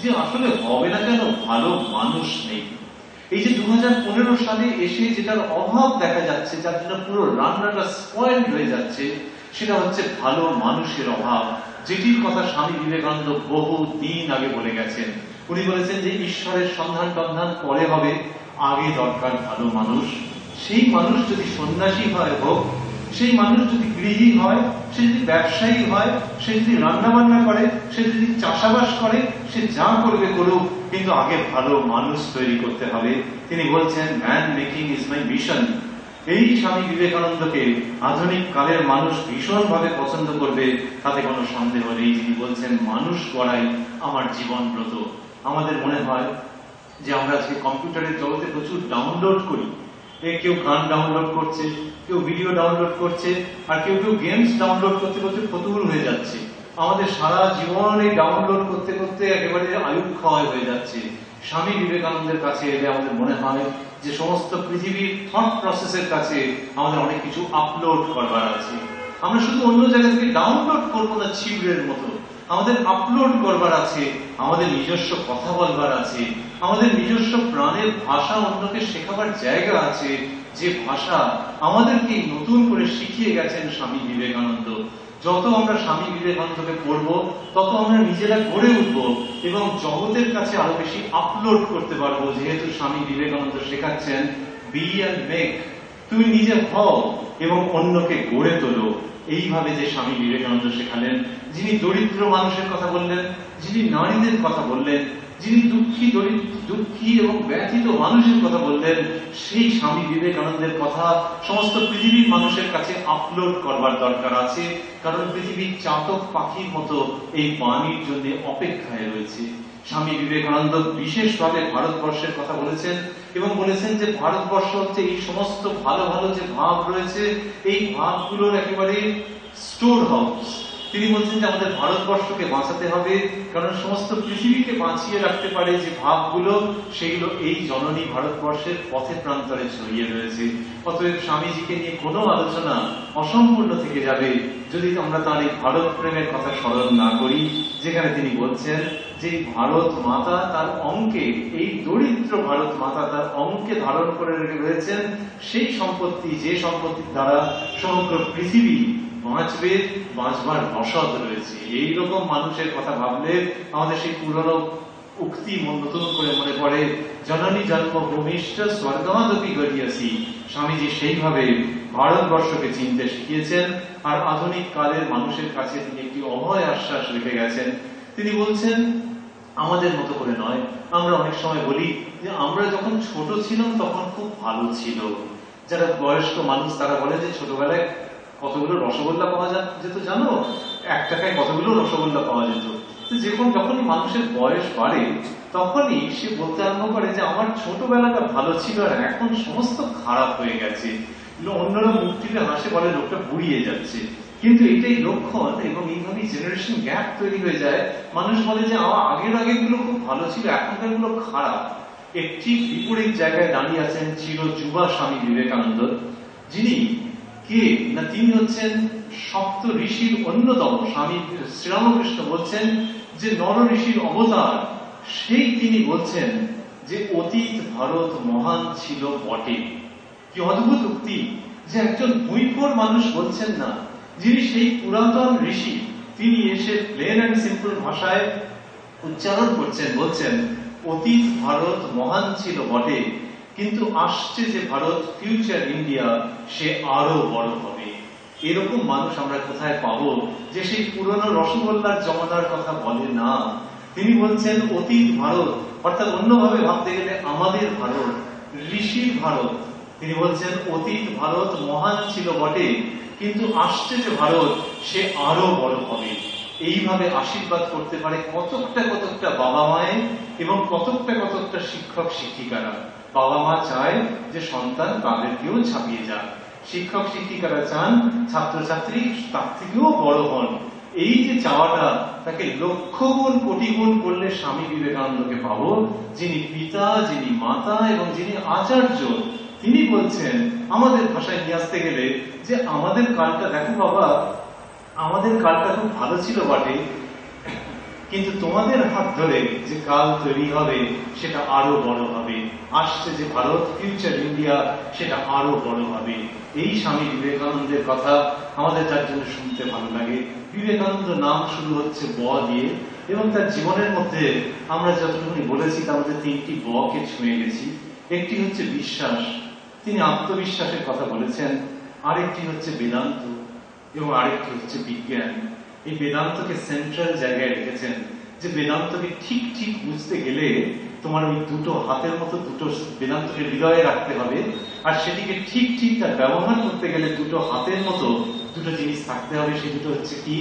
যে আসলে হবে না কেন, ভালো মানুষ নেই। এই যে 2015 সালে এসে যেটার অভাব দেখা যাচ্ছে, যার জন্য পুরো রান্নাটা স্পয়েলড হয়ে যাচ্ছে, সেটা হচ্ছে ভালো মানুষের অভাব, যেটির কথা স্বামী বিবেকানন্দ বহু দিন আগে বলে গেছেন। উনি বলেছেন যে ঈশ্বরের সন্ধান টন্ধান পরে হবে, আগে দরকার ভালো মানুষ। সেই মানুষ যদি সন্ন্যাসী হয় হোক, সেই মানুষ যদি গৃহী হয়, সে যদি ব্যবসায়ী হয়, সে যদি রান্না বান্না করে, সে যদি চাষাবাস করে, সে যা করবে করুক, কিন্তু আগে ভালো মানুষ তৈরি করতে হবে। তিনি বলছেন man making is my mission. এই স্বামী বিবেকানন্দকে আধুনিক কালের মানুষ ভীষণভাবে পছন্দ করবে, তাতে কোনো সন্দেহ নেই। তিনি বলছেন মানুষ গড়াই আমার জীবনব্রত। আমাদের মনে হয় যে আমরা আজকে কম্পিউটারের জগতে প্রচুর ডাউনলোড করি, কেউ গান ডাউনলোড করছে, কেউ ভিডিও ডাউনলোড করছে, আর কেউ কেউ গেমস ডাউনলোড করতে করতে ফতুর হয়ে যাচ্ছে। আমাদের সারা জীবন এই ডাউনলোড করতে করতে একেবারে আয়ুক্ষয় হয়ে যাচ্ছে। স্বামী বিবেকানন্দের কাছে এলে আমাদের মনে হয় যে সমস্ত পৃথিবীর থট প্রসেসের কাছে আমাদের অনেক কিছু আপলোড করবার আছে। আমরা শুধু অন্য জায়গা থেকে ডাউনলোড করবো না ছিবড়ের মতো, আমাদের আপলোড করবার আছে, আমাদের নিজস্ব কথা বলবার আছে, আমাদের নিজস্ব প্রাণের ভাষা অন্যকে শেখাবার জায়গা আছে, যে ভাষা আমাদেরকে নতুন করে শিখিয়ে গেছেন স্বামী বিবেকানন্দ। যত আমরা স্বামী বিবেকানন্দকে পড়বো, তত আমরা নিজেরা গড়ে উঠবো এবং জগতের কাছে আরো বেশি আপলোড করতে পারবো। যেহেতু স্বামী বিবেকানন্দ শেখাচ্ছেন বি অ্যান্ড মেক, তুমি নিজে হও এবং অন্যকে গড়ে তোলো। এইভাবে যে স্বামী বিবেকানন্দ শেখালেন, যিনি দরিদ্র মানুষের কথা বললেন, যিনি নারীদের কথা বললেন, যিনি দুঃখী এবং ব্যথিত মানুষের কথা বললেন, সেই স্বামী বিবেকানন্দের কথা সমস্ত পৃথিবীর মানুষের কাছে আপলোড করবার দরকার আছে। কারণ পৃথিবীর চাতক পাখির মতো এই বাণীর জন্য অপেক্ষায় রয়েছে। স্বামী বিবেকানন্দ বিশেষভাবে ভারতবর্ষের কথা বলেছেন এবং বলেছেন যে ভারতবর্ষ হচ্ছে এই সমস্ত ভালো ভালো যে ভাব রয়েছে, এই ভাবগুলোর একেবারে স্টোর হাউস। তিনি বলছেন যে আমাদের ভারতবর্ষকে বাঁচাতে হবে, কারণ সমস্ত পৃথিবীকে বাঁচিয়ে রাখতে পারে যে ভাবগুলো, সেগুলো এই জননী ভারতবর্ষের পথে প্রান্তরে ছড়িয়ে রয়েছে। অতএব স্বামীজিকে নিয়ে কোনো আলোচনা অসম্পূর্ণ থেকে যাবে যদি আমরা তার এই ভারত প্রেমের কথা স্মরণ না করি, যেখানে তিনি বলছেন যে ভারত মাতা তার অঙ্কে, এই দরিদ্র ভারত মাতা তার অঙ্কে ধারণ করে রেখে রয়েছেন সেই সম্পত্তি, যে সম্পত্তির দ্বারা সমগ্র পৃথিবী বাঁচবে, বাঁচবার রসদ রয়েছে। এইরকম মানুষের কথা ভাবলে আমাদের সেই পুরনো উক্তি নতুন করে মনে পড়ে, জননী জন্মভূমিষ্ঠ স্বর্গাদপি গড়িয়াছি। স্বামীজি সেইভাবে ভারতবর্ষকে চিনতে শিখিয়েছেন, আর আধুনিক কালের মানুষের কাছে তিনি একটি অভয় আশ্বাস রেখে গেছেন। তিনি বলছেন আমাদের মতো করে নয়। আমরা অনেক সময় বলি যে আমরা যখন ছোট ছিলাম তখন খুব ভালো ছিল। যারা বয়স্ক মানুষ তারা বলে যে ছোটবেলায় কতগুলো রসগোল্লা পাওয়া যেত জানো, 1 টাকায় কতগুলো রসগোল্লা পাওয়া যেত। তো যখনই মানুষের বয়স বাড়ে তখনই সে বলতে আরম্ভ করে যে আমার ছোটবেলাটা ভালো ছিল আর এখন সমস্ত খারাপ হয়ে গেছে। অন্যরা মুখ টিপে হাসে, বলে লোকটা বুড়িয়ে যাচ্ছে। কিন্তু এটাই লক্ষণ, এবং এইভাবেই জেনারেশন গ্যাপ তৈরি হয়ে যায়। মানুষ বলে যে আমার আগের গুলো খুব ভালো ছিল, এখনকার গুলো খারাপ। এর ঠিক বিপরীত জায়গায় দাঁড়িয়ে আছেন চিরযুবা স্বামী বিবেকানন্দ, যিনি কে না, তিনি হচ্ছেন সপ্ত ঋষির অন্যতম। স্বামী শ্রীরামকৃষ্ণ বলছেন যে নর ঋষির অবতার, সেই তিনি বলছেন যে অতীত ভারত মহান ছিল বটে। কি অদ্ভুত উক্তি, যে একজন ভুঁইফোর মানুষ বলছেন না, যিনি সেই পুরাতন ঋষি, তিনি এসে প্লেন অ্যান্ড সিম্পল ভাষায় উচ্চারণ করছেন, বলছেন অতীত ভারত মহান ছিল বটে, কিন্তু আসছে যে ভারত, ফিউচার ইন্ডিয়া, সে আরো বড় হবে। এরকম মানুষ আমরা কোথায় পাবো যে সেই পুরনো রসগোল্লার জমানার কথা বলে না? তিনি বলছেন অতীত ভারত, অর্থাৎ অন্যভাবে ভাবতে গেলে আমাদের ভারত, ঋষির ভারত। তিনি বলছেন অতীত ভারত মহান ছিল বটে, কিন্তু আসছে যে ভারত, সে আরো বড় হবে। এইভাবে আশীর্বাদ করতে পারে কতকটা বাবা মায়ের এবং কতকটা শিক্ষক শিক্ষিকারা। বাবা মা চায় যে সন্তান তাদেরকেও ছাপিয়ে যাক, শিক্ষক শিক্ষিকারা চান ছাত্রছাত্রী তার থেকেও বড় হন। এই যে চাওয়াটা, তাকে লক্ষ গুণ কোটি গুণ করলে স্বামী বিবেকানন্দকে পাবো, যিনি পিতা, যিনি মাতা এবং যিনি আচার্য। তিনি বলছেন আমাদের ভাষায় নিয়ে আসতে গেলে যে আমাদের কালটা দেখো বাবা, আমাদের কালটা খুব ভালো ছিল বটে, কিন্তু তোমাদের হাত ধরে যে কাল তৈরি হবে সেটা আরো বড় হবে। আসছে যে ভারত, ফিউচার ইন্ডিয়া, সেটা আরো বড় হবে। এই স্বামী বিবেকানন্দের কথা আমাদের যার জন্য শুনতে ভালো লাগে। বিবেকানন্দ নাম শুরু হচ্ছে ব দিয়ে, এবং তার জীবনের মধ্যে আমরা যতটুকুনি বলেছি তার মধ্যে তিনটি ব কে ছুঁয়ে গেছি। একটি হচ্ছে বিশ্বাস, তিনি আত্মবিশ্বাসের কথা বলেছেন। আরেকটি হচ্ছে বেদান্ত, এবং আরেকটি হচ্ছে বিজ্ঞান। এই বেদান্তকে সেন্ট্রাল জায়গায় রেখেছেন, যে বেদান্তকে ঠিক বুঝতে গেলে তোমার ওই দুটো হাতের মতো দুটো বেদান্তকে হৃদয়ে রাখতে হবে, আর সেটিকে ঠিক তার ব্যবহার করতে গেলে দুটো হাতের মতো দুটো জিনিস থাকতে হবে। সেই দুটো হচ্ছে কি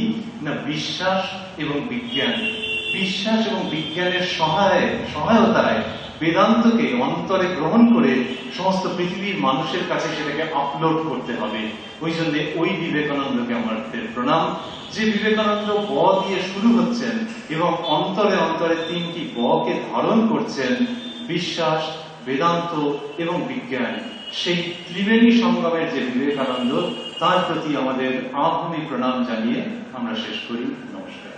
না, বিশ্বাস এবং বিজ্ঞান। বিশ্বাস এবং বিজ্ঞানের সহায়তায় বেদান্তকে অন্তরে গ্রহণ করে সমস্ত পৃথিবীর মানুষের কাছে সেটাকে আপলোড করতে হবে। ওই জন্য ওই বিবেকানন্দকে আমাদের প্রণাম, যে বিবেকানন্দ ব দিয়ে শুরু হচ্ছেন এবং অন্তরে তিনটি ব কে ধারণ করছেন, বিশ্বাস, বেদান্ত এবং বিজ্ঞান। সেই ত্রিবেণী সঙ্গমের যে বিবেকানন্দ, তার প্রতি আমাদের আভূমি প্রণাম জানিয়ে আমরা শেষ করি। নমস্কার।